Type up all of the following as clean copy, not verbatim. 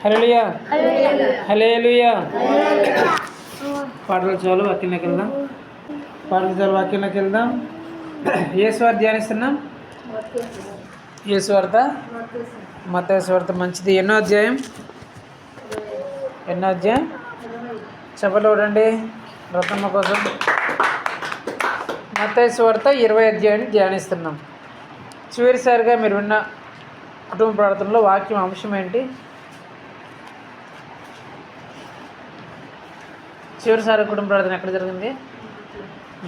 హల్లెలూయా హల్లెలూయా. పాటలు చాలు వాక్యంలోకి వెళ్దాం. పాటలు చాలు వాక్యంలోకి వెళ్దాం. యేసు వార్త ధ్యానిస్తున్నాం. యేసు వార్త మత్తయి సువార్త మంచిది. ఎన్నో అధ్యాయం చెప్పలు చూడండి రత్నమ్మ కోసం. మత్తయి సువార్త 20 అధ్యాయాన్ని ధ్యానిస్తున్నాం. చివరిసారిగా మీరు విన్న కుటుంబ ప్రార్థనలో వాక్యం అంశం ఏంటి? చివరిసారి కుటుంబ ప్రార్థన ఎక్కడ జరిగింది?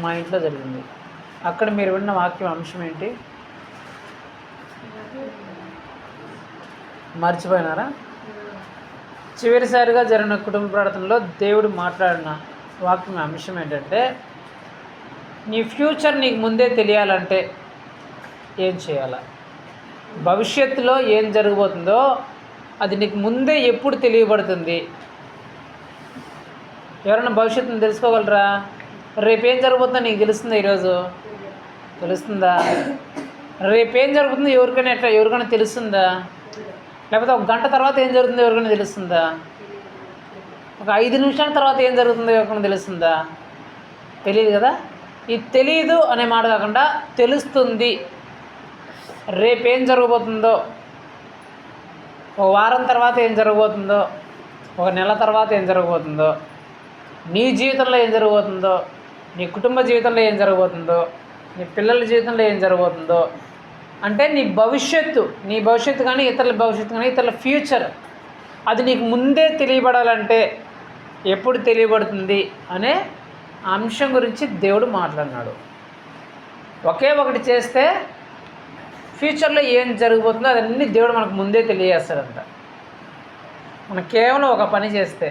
మా ఇంట్లో జరిగింది. అక్కడ మీరు విన్న వాక్యం అంశం ఏంటి? మర్చిపోయినారా? చివరిసారిగా జరిగిన కుటుంబ ప్రార్థనలో దేవుడు మాట్లాడిన వాక్యం అంశం ఏంటంటే, నీ ఫ్యూచర్ నీకు ముందే తెలియాలంటే ఏం చేయాలా? భవిష్యత్తులో ఏం జరగబోతుందో అది నీకు ముందే ఎప్పుడు తెలియబడుతుంది? ఎవరైనా భవిష్యత్తును తెలుసుకోగలరా? రేపేం జరగబోతుందో నీకు తెలుస్తుందా? ఈరోజు తెలుస్తుందా? రేపేం జరుగుతుందో ఎవరికైనా తెలుస్తుందా? లేకపోతే ఒక గంట తర్వాత ఏం జరుగుతుందో ఎవరికైనా తెలుస్తుందా? ఒక 5 నిమిషాల తర్వాత ఏం జరుగుతుందో ఎవరికైనా తెలుస్తుందా? తెలియదు కదా. ఇది తెలియదు అనే మాట కాకుండా తెలుస్తుంది. రేపేం జరగబోతుందో, ఒక వారం తర్వాత ఏం జరగబోతుందో, ఒక నెల తర్వాత ఏం జరగబోతుందో, నీ జీవితంలో ఏం జరగబోతుందో, నీ కుటుంబ జీవితంలో ఏం జరగబోతుందో, నీ పిల్లల జీవితంలో ఏం జరగబోతుందో, అంటే నీ భవిష్యత్తు కానీ ఇతరుల భవిష్యత్తు కానీ ఇతరుల ఫ్యూచర్ అది నీకు ముందే తెలియబడాలంటే ఎప్పుడు తెలియబడుతుంది అనే అంశం గురించి దేవుడు మాట్లాడినాడు. ఒకే ఒకటి చేస్తే ఫ్యూచర్లో ఏం జరగబోతుందో అదన్నీ దేవుడు మనకు ముందే తెలియజేస్తాడంట. మనం కేవలం ఒక పని చేస్తే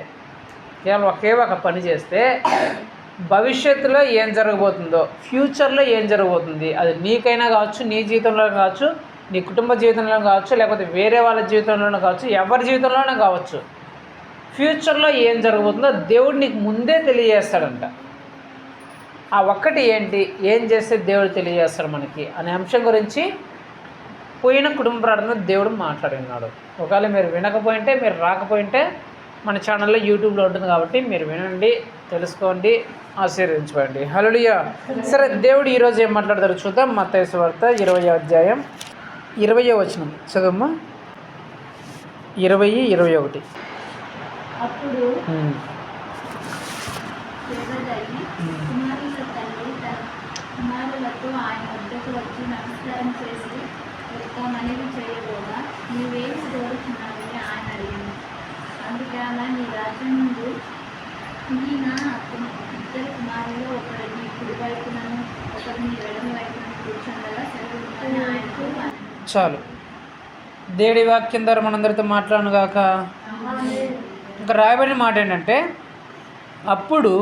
భవిష్యత్తులో ఏం జరగబోతుందో, ఫ్యూచర్లో ఏం జరగబోతుంది, అది నీకైనా కావచ్చు, నీ జీవితంలో కావచ్చు, నీ కుటుంబ జీవితంలో కావచ్చు, లేకపోతే వేరే వాళ్ళ జీవితంలోనూ కావచ్చు, ఎవరి జీవితంలోనే కావచ్చు, ఫ్యూచర్లో ఏం జరగబోతుందో దేవుడు నీకు ముందే తెలియజేస్తాడంట. ఆ ఒక్కటి ఏంటి, ఏం చేస్తే దేవుడు తెలియజేస్తాడు మనకి అనే అంశం గురించి పోయిన కుటుంబ ప్రార్థన దేవుడు మాట్లాడినాడు. ఒకవేళ మీరు వినకపోయింటే, మీరు రాకపోయింటే మన ఛానల్లో యూట్యూబ్లో ఉంటుంది కాబట్టి మీరు వినండి, తెలుసుకోండి, ఆశీర్వదించుకోండి. హల్లెలూయా. సరే, దేవుడు ఈరోజు ఏం మాట్లాడతారో చూద్దాం. మత్తయి సువార్త 20వ అధ్యాయం 20వ వచనం చదువమ్మా. 20:21. అప్పుడు కుమారులతో ఆయన వద్దకు వచ్చి నమస్కారం చేసి ఒక మనవి చేయబోగా, నీవేమి కోరుచున్నావని ఆయన అడిగాను. అందుకే అలా నీ రాజ్యం ముందు ఈయన ఇద్దరు కుమారులు ఒకరు నీ కుడి వైపునను ఒకరు నీ ఎడమ వైపునను కూర్చుండగా సెలవుని ఆయనకు. చాలు. దేవుడి వాక్యం ద్వారా మనందరితో మాట్లాడను గాక. ఇంకా రాయబడిన మాట ఏంటంటే, అప్పుడు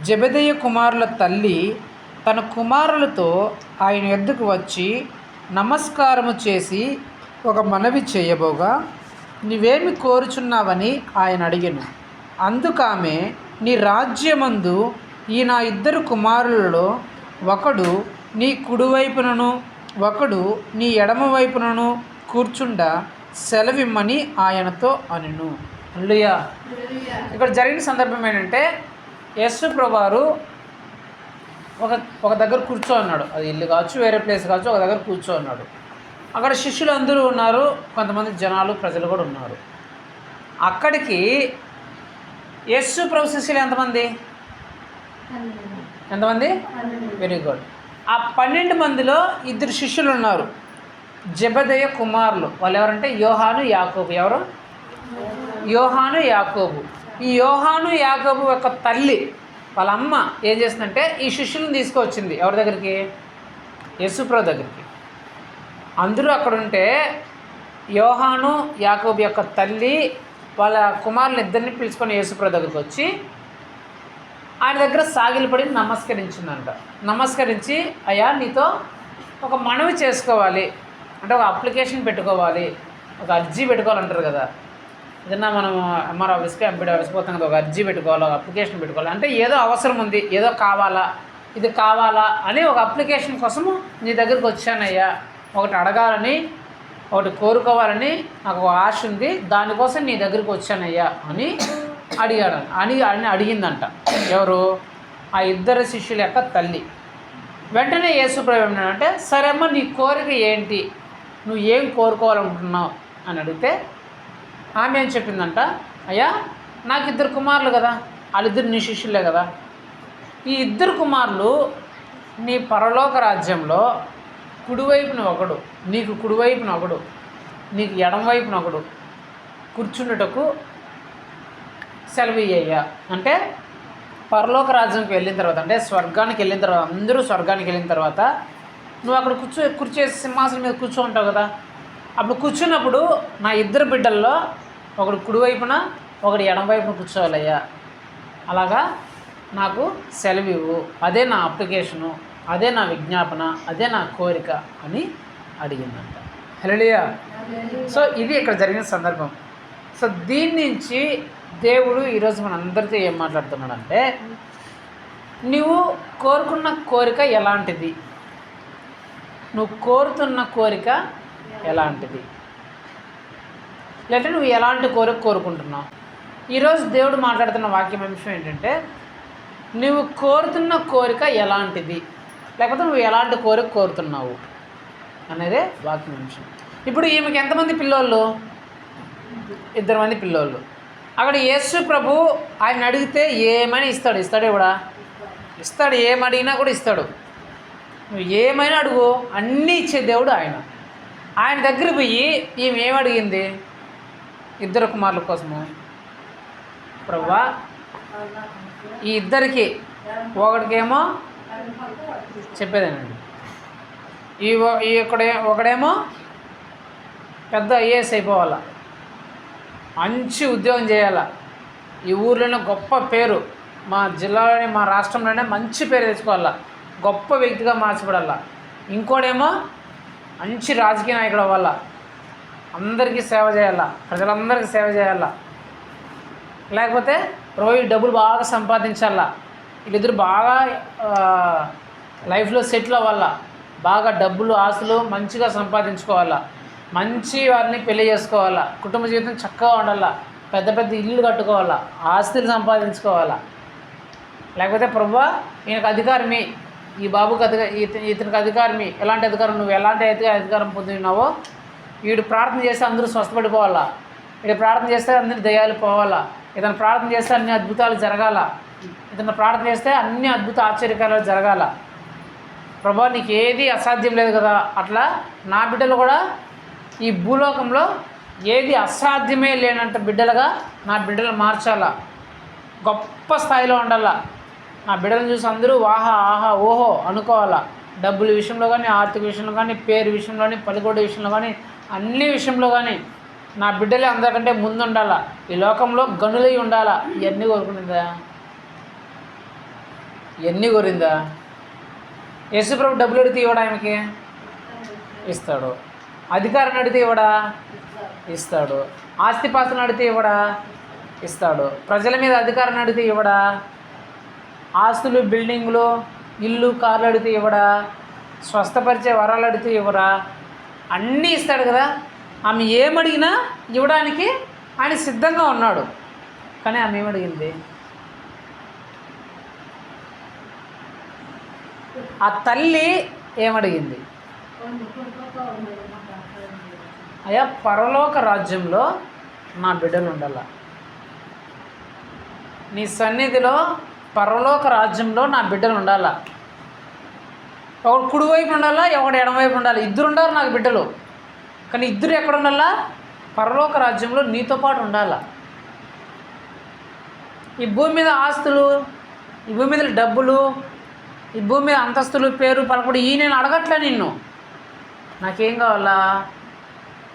జెబెదయి కుమారుల తల్లి తన కుమారులతో ఆయన యొద్దకు వచ్చి నమస్కారము చేసి ఒక మనవి చేయబోగా, నీవేమి కోరుచున్నావని ఆయన అడిగాను. అందుకామె, నీ రాజ్యమందు ఈ నా ఇద్దరు కుమారులలో ఒకడు నీ కుడివైపునను ఒకడు నీ ఎడమ వైపునను కూర్చుండ సెలవిమ్మని ఆయనతో అనెను. హల్లెలూయా. ఇక్కడ జరిగిన సందర్భం ఏంటంటే, యేసు ప్రభువారు ఒక దగ్గర కూర్చో అన్నాడు. అది ఇల్లు కావచ్చు, వేరే ప్లేస్ కావచ్చు, ఒక దగ్గర కూర్చో అన్నాడు. అక్కడ శిష్యులు అందరూ ఉన్నారు, కొంతమంది జనాలు, ప్రజలు కూడా ఉన్నారు. అక్కడికి యేసు ప్రభు శిష్యులు ఎంతమంది? Very good. ఆ 12 మందిలో 2 శిష్యులు ఉన్నారు, జెబెదయి కుమారులు. వాళ్ళు ఎవరంటే యోహాను, యాకోబు. ఎవరు? యోహాను, యాకోబు. ఈ యోహాను, యాకోబు యొక్క తల్లి, వాళ్ళ అమ్మ ఏం చేసిందంటే ఈ శిష్యులను తీసుకొచ్చింది. ఎవరి దగ్గరికి? యేసుప్రభు దగ్గరికి. అందరూ అక్కడ ఉంటే యోహాను, యాకోబు యొక్క తల్లి వాళ్ళ కుమారులు ఇద్దరిని పిలుచుకొని యేసుప్రభు దగ్గరికి వచ్చి ఆయన దగ్గర సాగిలపడి నమస్కరించిందంట. నమస్కరించి, అయ్యా నీతో ఒక మనవి చేసుకోవాలి అంటే, ఒక అప్లికేషన్ పెట్టుకోవాలి, ఒక అర్జీ పెట్టుకోవాలంటారు కదా. ఏదన్నా మనం ఎంఆర్ ఆఫీస్కి, ఎంపీడీ ఆఫీస్కి పోతాం కదా, ఒక అర్జీ పెట్టుకోవాలి, ఒక అప్లికేషన్ పెట్టుకోవాలి. అంటే ఏదో అవసరం ఉంది, ఏదో కావాలా, ఇది కావాలా అని ఒక అప్లికేషన్ కోసము నీ దగ్గరికి వచ్చానయ్యా, ఒకటి అడగాలని ఒకటి కోరుకోవాలని నాకు ఒక ఆశ ఉంది, దానికోసం నీ దగ్గరికి వచ్చానయ్యా అని అని అడిగిందంట. ఎవరు? ఆ ఇద్దరు శిష్యుల యొక్క తల్లి. వెంటనే యేసుప్రభు ఏమన్నాడంటే, సరే అమ్మ నీ కోరిక ఏంటి, నువ్వు ఏం కోరుకోవాలనుకుంటున్నావు అని అడిగితే ఆమె ఏం చెప్పిందంట, అయ్యా నాకు 2 కుమారులు కదా, వాళ్ళిద్దరు నీ శిష్యులే కదా, ఈ 2 కుమారులు నీ పరలోక రాజ్యంలో కుడివైపున ఒకడు, నీకు కుడివైపున ఒకడు, నీకు ఎడమవైపున ఒకడు కూర్చుండుటకు సెలవు ఇయ్యయ్యా. అంటే పరలోక రాజ్యంకి వెళ్ళిన తర్వాత, అంటే స్వర్గానికి వెళ్ళిన తర్వాత, అందరూ స్వర్గానికి వెళ్ళిన తర్వాత నువ్వు అక్కడ కుర్చీ సింహాసనం మీద కూర్చోంటావు కదా, అప్పుడు కూర్చున్నప్పుడు నా 2 బిడ్డల్లో ఒకడు కుడివైపున ఒకడు ఎడమవైపున కూర్చోవాలయ్యా, అలాగా నాకు సెలవు ఇవ్వు, అదే నా అప్లికేషను, అదే నా విజ్ఞాపన, అదే నా కోరిక అని అడిగిందంట. హల్లెలూయా. సో ఇది ఇక్కడ జరిగిన సందర్భం. సో దీని నుంచి దేవుడు ఈరోజు మనందరితో ఏం మాట్లాడుతున్నాడంటే, నువ్వు కోరుకున్న కోరిక ఎలాంటిది, నువ్వు కోరుతున్న కోరిక ఎలాంటిది, లేదంటే నువ్వు ఎలాంటి కోరిక కోరుకుంటున్నావు. ఈరోజు దేవుడు మాట్లాడుతున్న వాక్యం అంశం ఏంటంటే, నువ్వు కోరుతున్న కోరిక ఎలాంటిది, లేకపోతే నువ్వు ఎలాంటి కోరిక కోరుతున్నావు అనేదే వాక్యం అంశం. ఇప్పుడు ఈమెకి ఎంతమంది పిల్లోళ్ళు? 2 మంది పిల్లోళ్ళు. అక్కడ యేసు ప్రభు ఆయన అడిగితే ఏమైనా ఇస్తాడు కూడా ఇస్తాడు, ఏమడిగినా కూడా ఇస్తాడు. నువ్వు ఏమైనా అడుగు, అన్నీ ఇచ్చే దేవుడు ఆయన. ఆయన దగ్గర పోయి ఈమె ఏమడిగింది? 2 కుమారుల కోసము, ప్రభువా ఈ ఇద్దరికి, ఒకడికేమో చెప్పేదేనండి, ఒకడేమో పెద్ద ఐఏఎస్ అయిపోవాలా, మంచి ఉద్యోగం చేయాలా, ఈ ఊర్లోనే గొప్ప పేరు, మా జిల్లాలోనే మా రాష్ట్రంలోనే మంచి పేరు తెచ్చుకోవాలా, గొప్ప వ్యక్తిగా మార్చబడాలా. ఇంకోడేమో మంచి రాజకీయ నాయకుడు అవ్వాలా, అందరికీ సేవ చేయాలా, ప్రజలందరికీ సేవ చేయాలా, లేకపోతే రోజు డబ్బులు బాగా సంపాదించాలా, వీళ్ళిద్దరు బాగా లైఫ్లో సెటిల్ అవ్వాలా, బాగా డబ్బులు ఆస్తులు మంచిగా సంపాదించుకోవాలా, మంచి వారిని పెళ్లి చేసుకోవాలా, కుటుంబ జీవితం చక్కగా ఉండాలా, పెద్ద పెద్ద ఇల్లు కట్టుకోవాలా, ఆస్తులు సంపాదించుకోవాలా. లేకపోతే ప్రభువా ఈయనకు అధికారమే, ఈ బాబుకి ఇతనికి అధికారమే. ఎలాంటి అధికారం? నువ్వు ఎలాంటి అయితే అధికారం పొందినావో, వీడు ప్రార్థన చేస్తే అందరూ స్వస్థపడిపోవాలా, వీడు ప్రార్థన చేస్తే అందరి దయ్యాలు పోవాలా, ఇతను ప్రార్థన చేస్తే అన్ని అద్భుతాలు జరగాల, ఇతను ప్రార్థన చేస్తే అన్ని అద్భుత ఆశ్చర్యకాలు జరగాల. ప్రభువా నీకు ఏది అసాధ్యం లేదు కదా, అట్లా నా బిడ్డలు కూడా ఈ భూలోకంలో ఏది అసాధ్యమే లేనంత బిడ్డలుగా నా బిడ్డలు మార్చాలా, గొప్ప స్థాయిలో ఉండాలా. నా బిడ్డలను చూసి అందరూ వాహా ఆహా ఓహో అనుకోవాలా. డబ్బుల విషయంలో కానీ, ఆర్థిక విషయంలో కానీ, పేరు విషయంలో కానీ, పలుకోడు విషయంలో కానీ, అన్ని విషయంలో కానీ నా బిడ్డలే అందరికంటే ముందు ఉండాలా, ఈ లోకంలో గనులై ఉండాలా. ఇవన్నీ కోరుకునిందా? ఇవన్నీ కోరిందా? యేసుప్రభు డబ్బులు అడిగితే ఇవ్వడా? ఆమెకి ఇస్తాడు. అధికారం అడిగితే ఇవ్వడా? ఇస్తాడు. ఆస్తిపాస్తులను అడిగితే ఇవ్వడా? ఇస్తాడు. ప్రజల మీద అధికారం అడిగితే ఇవ్వడా? ఆస్తులు, బిల్డింగులు, ఇల్లు, కార్లు అడిగితే ఇవ్వడా? స్వస్థపరిచే వరాలు అడిగితే ఇవ్వరా? అన్నీ ఇస్తాడు కదా. ఆమె ఏమడిగినా ఇవ్వడానికి ఆయన సిద్ధంగా ఉన్నాడు. కానీ ఆమె ఏమడిగింది? ఆ తల్లి ఏమడిగింది? అయ్యా పరలోక రాజ్యంలో నా బిడ్డలు ఉండాల, నీ సన్నిధిలో పరలోక రాజ్యంలో నా బిడ్డలు ఉండాలా. ఒకడు కుడివైపు ఉండాలా, ఒకడు ఎడమవైపు ఉండాలి. 2 ఉండాలి నాకు బిడ్డలు. కానీ 2 ఎక్కడ ఉండాలా? పరలోక రాజ్యంలో నీతో పాటు ఉండాలా. ఈ భూమి మీద ఆస్తులు, ఈ భూమి మీద డబ్బులు, ఈ భూమి మీద అంతస్తులు, పేరు, పలకడు ఈ నేను అడగట్లే నిన్ను. నాకేం కావాలా?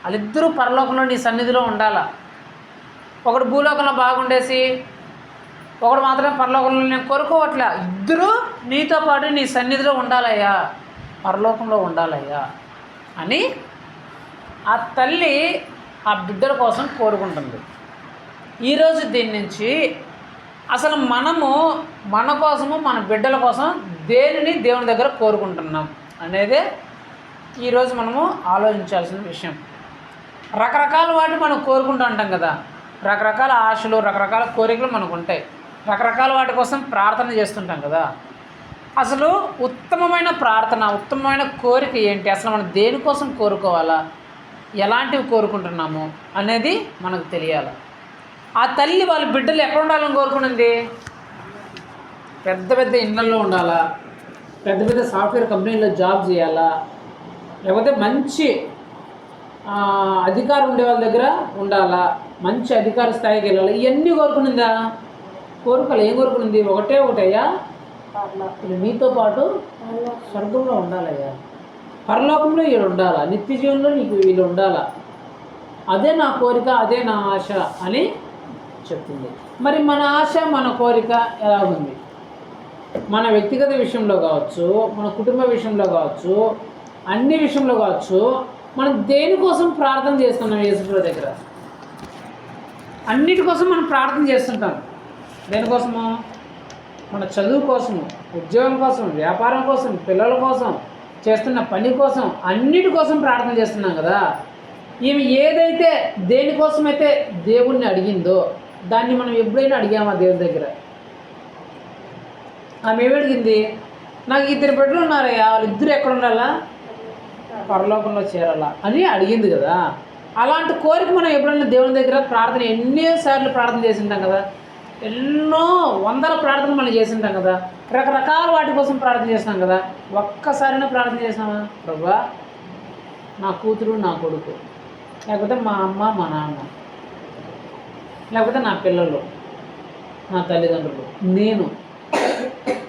వాళ్ళిద్దరూ పరలోకంలో నీ సన్నిధిలో ఉండాలా. ఒకడు భూలోకంలో బాగుండేసి ఒకడు మాత్రమే పరలోకంలో నేను కోరుకోవట్లే. 2 నీతో పాటు నీ సన్నిధిలో ఉండాలయ్యా, పరలోకంలో ఉండాలయ్యా అని ఆ తల్లి ఆ బిడ్డల కోసం కోరుకుంటుంది. ఈరోజు దీని నుంచి అసలు మనము మన కోసము మన బిడ్డల కోసం దేనిని దేవుని దగ్గర కోరుకుంటున్నాం అనేదే ఈరోజు మనము ఆలోచించాల్సిన విషయం. రకరకాల వాటిని మనం కోరుకుంటూ ఉంటాం కదా, రకరకాల ఆశలు రకరకాల కోరికలు మనకు ఉంటాయి, రకరకాల వాటి కోసం ప్రార్థన చేస్తుంటాం కదా. అసలు ఉత్తమమైన ప్రార్థన, ఉత్తమమైన కోరిక ఏంటి, అసలు మనం దేనికోసం కోరుకోవాలా, ఎలాంటివి కోరుకుంటున్నాము అనేది మనకు తెలియాలి. ఆ తల్లి వాళ్ళ బిడ్డలు ఎక్కడ ఉండాలని కోరుకునింది? పెద్ద పెద్ద ఇళ్ళల్లో ఉండాలా, పెద్ద పెద్ద సాఫ్ట్వేర్ కంపెనీల్లో జాబ్ చేయాలా, లేకపోతే మంచి అధికారం ఉండే వాళ్ళ దగ్గర ఉండాలా, మంచి అధికార స్థాయికి వెళ్ళాలి, ఇవన్నీ కోరుకునిందా? కోరికలు ఏం కోరుకునింది? ఒకటయ్యా, ఇది నీతో పాటు స్వర్గంలో ఉండాలయ్యా, పరలోకంలో వీళ్ళు ఉండాలా, నిత్య జీవనంలో నీకు వీళ్ళు ఉండాలా, అదే నా కోరిక, అదే నా ఆశ అని చెప్తుంది. మరి మన ఆశ మన కోరిక ఎలా ఉంది? మన వ్యక్తిగత విషయంలో కావచ్చు, మన కుటుంబ విషయంలో కావచ్చు, అన్ని విషయంలో కావచ్చు, మనం దేనికోసం ప్రార్థన చేస్తున్నాం? యేసుప్రభు దగ్గర అన్నిటి కోసం మనం ప్రార్థన చేస్తుంటాం. దేనికోసము? మన చదువు కోసము, ఉద్యోగం కోసం, వ్యాపారం కోసం, పిల్లల కోసం, చేస్తున్న పని కోసం, అన్నిటి కోసం ప్రార్థన చేస్తున్నాం కదా. ఈమె ఏదైతే దేనికోసమైతే దేవుణ్ణి అడిగిందో దాన్ని మనం ఎప్పుడైనా అడిగామా దేవుని దగ్గర? ఆమె ఏమి అడిగింది? నాకు 2 బిడ్డలు ఉన్నారయ్యా, వాళ్ళిద్దరు ఎక్కడ ఉండాలా? పరలోకంలో చేరాలా అని అడిగింది కదా. అలాంటి కోరిక మనం ఎప్పుడైనా దేవుని దగ్గర ప్రార్థన ఎన్నోసార్లు ప్రార్థన చేసి ఉంటాం కదా, ఎన్నో వందల ప్రార్థనలు మనం చేసి ఉంటాం కదా, రకరకాల వాటి కోసం ప్రార్థన చేసినాం కదా. ఒక్కసారైనా ప్రార్థన చేసినామా? ప్రభువా, నా కూతురు, నా కొడుకు, లేకపోతే మా అమ్మ, మా నాన్న, లేకపోతే నా పిల్లలు, నా తల్లిదండ్రులు, నేను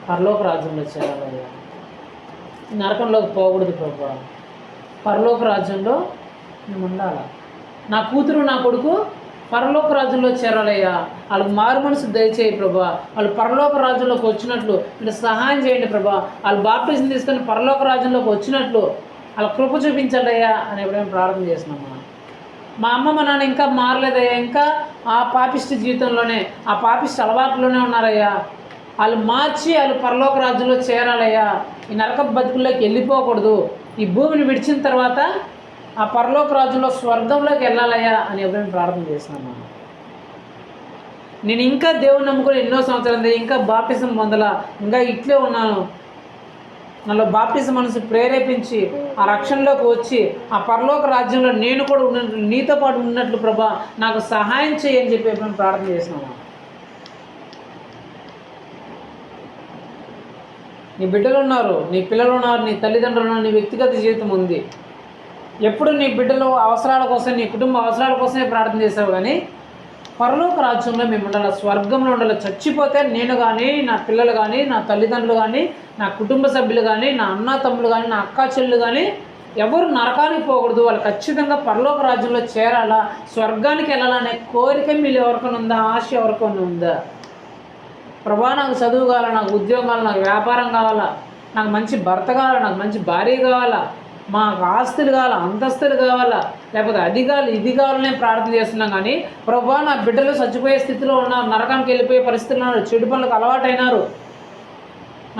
పరలోక రాజ్యంలో చేరాలయ్యా, నరకంలోకి పోకూడదు ప్రభువా, పరలోక రాజ్యంలో మేము ఉండాలా, నా కూతురు, నా కొడుకు పరలోక రాజ్యంలో చేరాలయ్యా, వాళ్ళకి మారు మనసు దయచేయి ప్రభా, వాళ్ళు పరలోక రాజ్యంలోకి వచ్చినట్లు మీరు సహాయం చేయండి ప్రభా, వాళ్ళు బాప్టిజం తీసుకొని పరలోక రాజ్యంలోకి వచ్చినట్లు వాళ్ళ కృప చూపించండియ్యా అని ఎప్పుడైనా ప్రార్థన చేసినామా? మా అమ్మ మా నాన్న ఇంకా మారలేదయ్యా, ఇంకా ఆ పాపిష్టి జీవితంలోనే, ఆ పాపిష్టి అలవాట్లోనే ఉన్నారయ్యా, వాళ్ళు మార్చి వాళ్ళు పరలోక రాజ్యంలో చేరాలయ్యా, ఈ నరక బతుకుల్లోకి వెళ్ళిపోకూడదు, ఈ భూమిని విడిచిన తర్వాత ఆ పరలోక రాజ్యంలో స్వర్గంలోకి వెళ్ళాలయ్యా అని ఎప్పుడైనా ప్రార్థన చేసినామా? నేను ఇంకా దేవుని నమ్ముకొని ఎన్నో సంవత్సరాలు ఇంకా బాప్టిజం పొందలా, ఇంకా ఇట్లే ఉన్నాను, నాలో బాప్టిజం మనసు ప్రేరేపించి ఆ రక్షణలోకి వచ్చి ఆ పరలోక రాజ్యంలో నేను కూడా ఉన్నట్లు, నీతో పాటు ఉన్నట్లు ప్రభా నాకు సహాయం చేయని చెప్పి ఎప్పుడైనా ప్రార్థన చేసినామా? నీ బిడ్డలు ఉన్నారు, నీ పిల్లలు ఉన్నారు, నీ తల్లిదండ్రులు ఉన్నారు, నీ వ్యక్తిగత జీవితం ఉంది. ఎప్పుడు నీ బిడ్డలు అవసరాల కోసం, నీ కుటుంబ అవసరాల కోసమే ప్రార్థన చేసావు, కానీ పరలోక రాజ్యంలో మేము ఉండాలి, స్వర్గంలో ఉండాలి. చచ్చిపోతే నేను కానీ, నా పిల్లలు కానీ, నా తల్లిదండ్రులు కానీ, నా కుటుంబ సభ్యులు కానీ, నా అన్న తమ్ముడు కానీ, నా అక్క చెల్లెలు కానీ ఎవరు నరకానికి పోకూడదు, వాళ్ళు ఖచ్చితంగా పరలోక రాజ్యంలో చేరాలా, స్వర్గానికి వెళ్ళాలనే కోరిక మీరు ఎవరికైనా ఉందా? ఆశ ఎవరికైనా ఉందా? ప్రభా, నాకు చదువు కావాలా, నాకు ఉద్యోగం కావాలా, నాకు వ్యాపారం కావాలా, నాకు మంచి భర్త కావాలా, నాకు మంచి భార్య కావాలా, మాకు ఆస్తులు కావాలా, అంతస్తులు కావాలా, లేకపోతే అది కావాలి, ఇది కావాలని ప్రార్థన చేస్తున్నాం. కానీ ప్రభా, నా బిడ్డలు చచ్చిపోయే స్థితిలో ఉన్నారు, నరకానికి వెళ్ళిపోయే పరిస్థితులు ఉన్నారు, చెడు పనులకు అలవాటైనారు,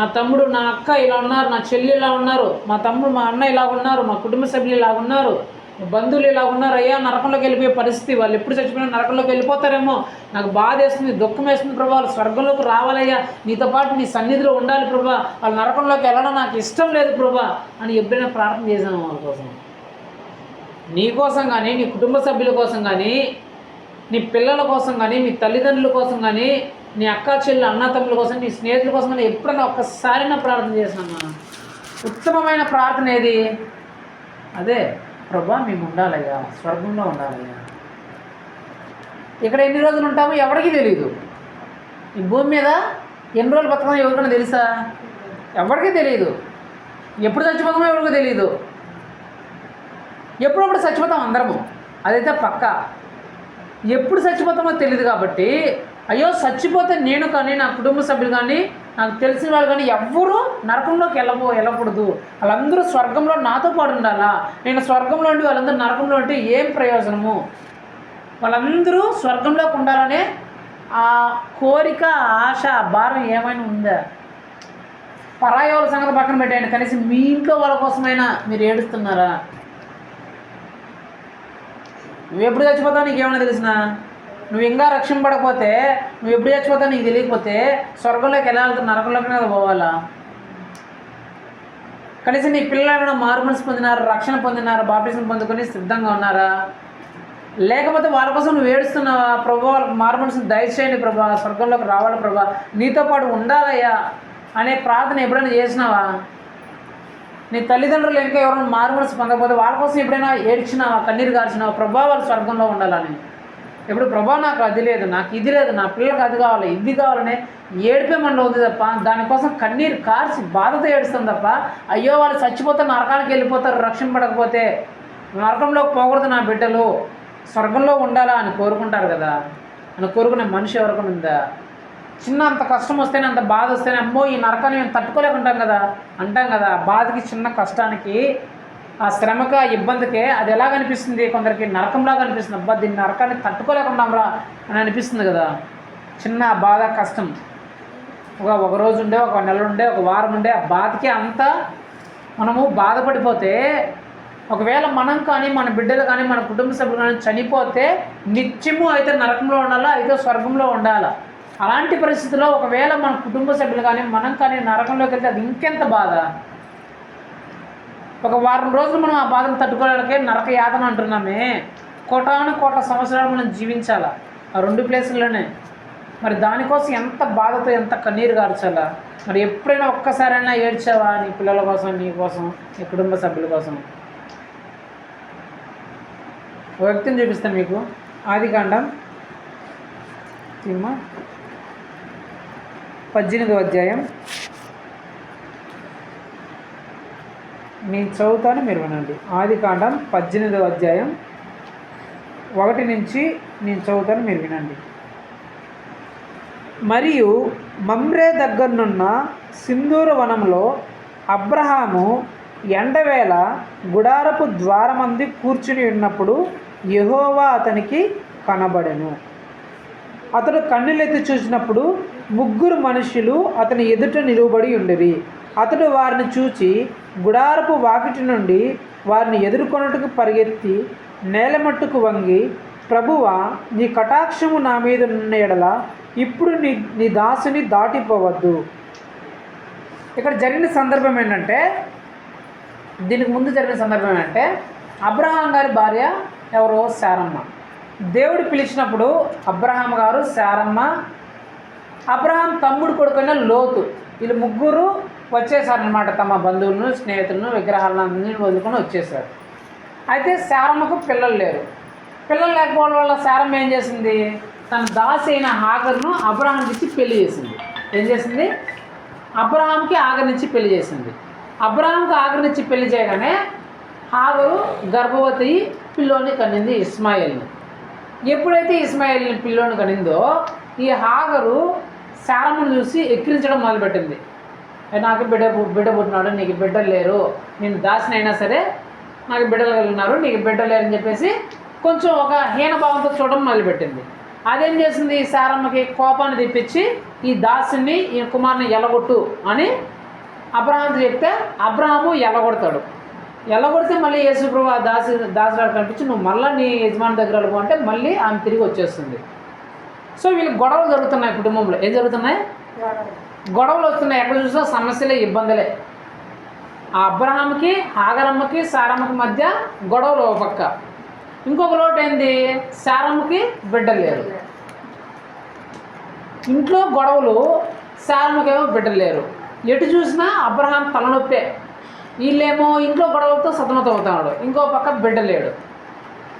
నా తమ్ముడు, నా అక్క ఇలా ఉన్నారు, నా చెల్లి ఇలా ఉన్నారు, మా తమ్ముడు, మా అన్న ఇలా ఉన్నారు, మా కుటుంబ సభ్యులు ఇలా ఉన్నారు, బంధువులు ఇలా ఉన్నారు, అయ్యా నరకంలోకి వెళ్ళిపోయే పరిస్థితి, వాళ్ళు ఎప్పుడు చచ్చిపోయినా నరకంలోకి వెళ్ళిపోతారేమో, నాకు బాధ వేస్తుంది, దుఃఖం వేస్తుంది ప్రభా, వాళ్ళు స్వర్గంలోకి రావాలయ్యా, నీతో పాటు నీ సన్నిధిలో ఉండాలి ప్రభా, వాళ్ళు నరకంలోకి వెళ్ళడం నాకు ఇష్టం లేదు ప్రభా అని ఎప్పుడైనా ప్రార్థన చేశాను వాళ్ళ కోసం? నీ కోసం కానీ, నీ కుటుంబ సభ్యుల కోసం కానీ, నీ పిల్లల కోసం కానీ, మీ తల్లిదండ్రుల కోసం కానీ, నీ అక్క చెల్లి అన్న తమ్ముల కోసం, నీ స్నేహితుల కోసం కానీ ఎప్పుడైనా ఒక్కసారైనా ప్రార్థన చేశాను? ఉత్తమమైన ప్రార్థన ఏది? అదే, ప్రభా మేము ఉండాలయ్యా, స్వర్గంలో ఉండాలయ్యా. ఇక్కడ ఎన్ని రోజులు ఉంటామో ఎవరికి తెలియదు, ఈ భూమి మీద ఎన్ని రోజులు బతకమో ఎవరికైనా తెలుసా? ఎవరికీ తెలియదు. ఎప్పుడు చచ్చిపోతామో ఎవరికీ తెలియదు. ఎప్పుడప్పుడు చచ్చిపోతాం అందరము, అదైతే పక్కా. ఎప్పుడు చచ్చిపోతామో తెలియదు కాబట్టి అయ్యో చచ్చిపోతే నేను కానీ, నా కుటుంబ సభ్యులు కానీ, నాకు తెలిసిన వాళ్ళు కానీ ఎవ్వరూ నరకంలోకి వెళ్ళకూడదు, వాళ్ళందరూ స్వర్గంలో నాతో పాటు ఉండాలా, నేను స్వర్గంలో ఉండి వాళ్ళందరూ నరకంలో ఉంటే ఏం ప్రయోజనము, వాళ్ళందరూ స్వర్గంలోకి ఉండాలనే ఆ కోరిక, ఆశ, భారం ఏమైనా ఉందా? పరాయి వాళ్ళ సంగతి పక్కన పెట్టండి, కనీసం మీ ఇంట్లో వాళ్ళ కోసమైనా మీరు ఏడుస్తున్నారా? నువ్వు ఎప్పుడు చచ్చిపోతావు నీకేమైనా తెలిసినా? నువ్వు ఇంకా రక్షింపడకపోతే, నువ్వు ఎప్పుడు చచ్చిపోతావు నీకు తెలియకపోతే స్వర్గంలోకి ఎలా వెళ్తావు? నరకంలోకి కదా పోవాలా? కనీసం నీ పిల్లలు మారు మనసు పొందినారు, రక్షణ పొందినారు, బాప్టిజం పొందుకొని సిద్ధంగా ఉన్నారా? లేకపోతే వాళ్ళ కోసం నువ్వు ఏడుస్తున్నావా? ప్రభు వాళ్ళకి మారు మనసును దయచేయండి ప్రభా, స్వర్గంలోకి రావాలి ప్రభా, నీతో పాటు ఉండాలయ్యా అనే ప్రార్థన ఎప్పుడైనా చేసినావా? నీ తల్లిదండ్రులు ఇంకా ఎవరైనా మారు మనసు పొందకపోతే వాళ్ళ కోసం ఎప్పుడైనా ఏడ్చినావా, కన్నీరు కార్చినావా? ప్రభా వాళ్ళు స్వర్గంలో ఉండాలని. ఎప్పుడు ప్రభా నాకు అది లేదు, నాకు ఇది లేదు, నా పిల్లలకు అది కావాలి, ఇది కావాలని ఏడిపే మనలో ఉంది తప్ప, దానికోసం కన్నీరు కార్చి బాధతో ఏడుస్తుంది తప్ప, అయ్యో వాళ్ళు చచ్చిపోతే నరకానికి వెళ్ళిపోతారు రక్షింపడకపోతే, నరకంలోకి పోకూడదు నా బిడ్డలు, స్వర్గంలో ఉండాలా అని కోరుకుంటారు కదా. అని కోరుకునే మనిషి ఎవరికి ఉందా? చిన్న అంత కష్టం వస్తేనే, అంత బాధ వస్తేనే, అమ్మో ఈ నరకాన్ని మేము తట్టుకోలేకుంటాం కదా అంటాం కదా. బాధకి, చిన్న కష్టానికి, ఆ శ్రమకి, ఆ ఇబ్బందికే అది ఎలా కనిపిస్తుంది? కొందరికి నరకంలాగా అనిపిస్తుంది. అబ్బా దీన్ని నరకాన్ని తట్టుకోలేకుండాంరా అని అనిపిస్తుంది కదా. చిన్న బాధ, కష్టం ఒక రోజు ఉండే, ఒక నెల ఉండే, ఒక వారం ఉండే, ఆ బాధకి అంతా మనము బాధపడిపోతే, ఒకవేళ మనం కానీ, మన బిడ్డలు కానీ, మన కుటుంబ సభ్యులు కానీ చనిపోతే నిత్యము అయితే నరకంలో ఉండాలా, అయితే స్వర్గంలో ఉండాలా. అలాంటి పరిస్థితుల్లో ఒకవేళ మన కుటుంబ సభ్యులు కానీ, మనం కానీ నరకంలోకి వెళ్తే అది ఇంకెంత బాధ. ఒక వారం రోజులు మనం ఆ బాధను తట్టుకోవడానికే నరక యాతన అంటున్నామే. కోటాను కోట్ల సంవత్సరాలు మనం జీవించాలా ఆ 2 ప్లేసుల్లోనే. మరి దానికోసం ఎంత బాధతో, ఎంత కన్నీరు కార్చాలా? మరి ఎప్పుడైనా ఒక్కసారైనా ఏడ్చావా నీ పిల్లల కోసం, నీ కోసం, నీ కుటుంబ సభ్యుల కోసం? ఒక వ్యక్తిని చూపిస్తాను మీకు. ఆదికాండం 18వ అధ్యాయం. నేను చదువుతాను, మీరు వినండి. ఆదికాండం 18వ అధ్యాయం 1 నుంచి నేను చదువుతాను, మీరు వినండి. మరియు మమ్రే దగ్గరనున్న సింధూర వనంలో అబ్రహాము ఎండవేళ గుడారపు ద్వారమంది కూర్చుని ఉన్నప్పుడు యెహోవా అతనికి కనబడెను. అతడు కన్నులెత్తి చూసినప్పుడు 3 మనుషులు అతని ఎదుట నిలువబడి ఉండిరి. అతడు వారిని చూచి గుడారపు వాకిటి నుండి వారిని ఎదుర్కొన్నట్టుకు పరిగెత్తి నేలమట్టుకు వంగి, ప్రభువా నీ కటాక్షము నా మీద ఉన్న ఎడల ఇప్పుడు నీ దాసుని దాటిపోవద్దు. ఇక్కడ జరిగిన సందర్భం ఏంటంటే, దీనికి ముందు జరిగిన సందర్భం ఏంటంటే, అబ్రహాం గారి భార్య ఎవరో శారమ్మ. దేవుడు పిలిచినప్పుడు అబ్రహాం గారు, శారమ్మ, అబ్రహాం తమ్ముడు కొడుకున్న లోతు, వీళ్ళు 3 వచ్చేసారనమాట. తమ బంధువులను, స్నేహితులను, విగ్రహాలను అన్నింటిని వదులుకొని వచ్చేసారు. అయితే శారమ్మకు పిల్లలు లేరు. పిల్లలు లేకపోవడం వల్ల శారమ్మ ఏం చేసింది? తన దాసి అయిన హాగర్ను అబ్రహాంకి ఇచ్చి పెళ్లి చేసింది. ఏం చేసింది? అబ్రహాంకి ఆగర్నిచ్చి పెళ్లి చేసింది. అబ్రహాంకి ఆగర్నిచ్చి పెళ్లి చేయగానే హాగరు గర్భవతి పిల్లోని కనింది, ఇస్మాయిల్ని. ఎప్పుడైతే ఇస్మాయిల్ని పిల్లోని కనిందో, ఈ హాగరు శారమ్మను చూసి ఎక్కిరించడం మొదలుపెట్టింది. నాకు బిడ్డ పుట్టినాడు, నీకు బిడ్డలు లేరు, నేను దాసినైనా సరే నాకు బిడ్డలు కలిగినారు, నీకు బిడ్డలు లేరని చెప్పేసి కొంచెం ఒక హీనభావంతో చూడడం మొదలుపెట్టింది. అదేం చేసింది? శారమ్మకి కోపాన్ని తెప్పించి ఈ దాసుని, ఈ కుమారుని ఎల్లగొట్టు అని అబ్రహాంతో చెప్తే అబ్రహాము ఎల్లగొడతాడు. ఎల్లగొడితే మళ్ళీ యేసుప్రభు ఆ దాసురాలు కనిపించి నువ్వు మళ్ళీ నీ యజమాని దగ్గర వెళ్ళకు అంటే మళ్ళీ ఆమె తిరిగి వచ్చేస్తుంది. సో వీళ్ళు గొడవలు జరుగుతున్నాయి కుటుంబంలో. ఏం జరుగుతున్నాయి? గొడవలు వస్తున్నాయి. ఎక్కడ చూసినా సమస్యలే, ఇబ్బందులే. ఆ అబ్రహాంకి, హాగరమ్మకి, శారమ్మకి మధ్య గొడవలు ఒక పక్క. ఇంకొక లోటు ఏంది? శారమ్మకి బిడ్డలు లేరు. ఇంట్లో గొడవలు, శారమ్మకేమో బిడ్డలు లేరు. ఎటు చూసినా అబ్రహాం తలనొప్పే. వీళ్ళేమో ఇంట్లో గొడవలతో సతమతం అవుతున్నాడు, ఇంకో పక్క బిడ్డ లేడు.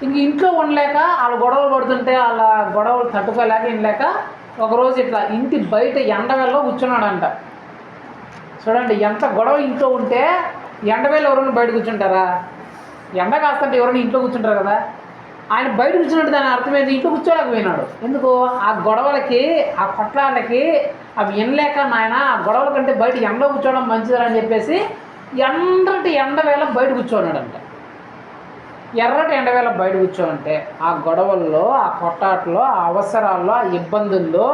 ఇంక ఇంట్లో ఉండలేక వాళ్ళు గొడవలు పడుతుంటే వాళ్ళ గొడవలు తట్టుకోలేక వినలేక ఒకరోజు ఇట్లా ఇంటి బయట ఎండవేళలో కూర్చున్నాడంట. చూడండి, ఎంత గొడవ ఇంట్లో ఉంటే ఎండవేళ ఎవరైనా బయట కూర్చుంటారా? ఎండ కాస్తుంటే ఎవరైనా ఇంట్లో కూర్చుంటారు కదా. ఆయన బయట కూర్చున్నట్టు దాని అర్థమైంది, ఇంట్లో కూర్చోలేకపోయినాడు. ఎందుకు? ఆ గొడవలకి, ఆ కొట్లాళ్ళకి అవి వినలేక, నాయన ఆ గొడవల కంటే బయట ఎండలో కూర్చోవడం మంచిదని చెప్పేసి ఎర్రటి ఎండవేళ బయట కూర్చోన్నాడంట. ఎర్రటి ఎండవేళ బయట కూర్చోంటే ఆ గొడవల్లో, ఆ కొట్టాట్లో, ఆ అవసరాల్లో, ఆ ఇబ్బందుల్లో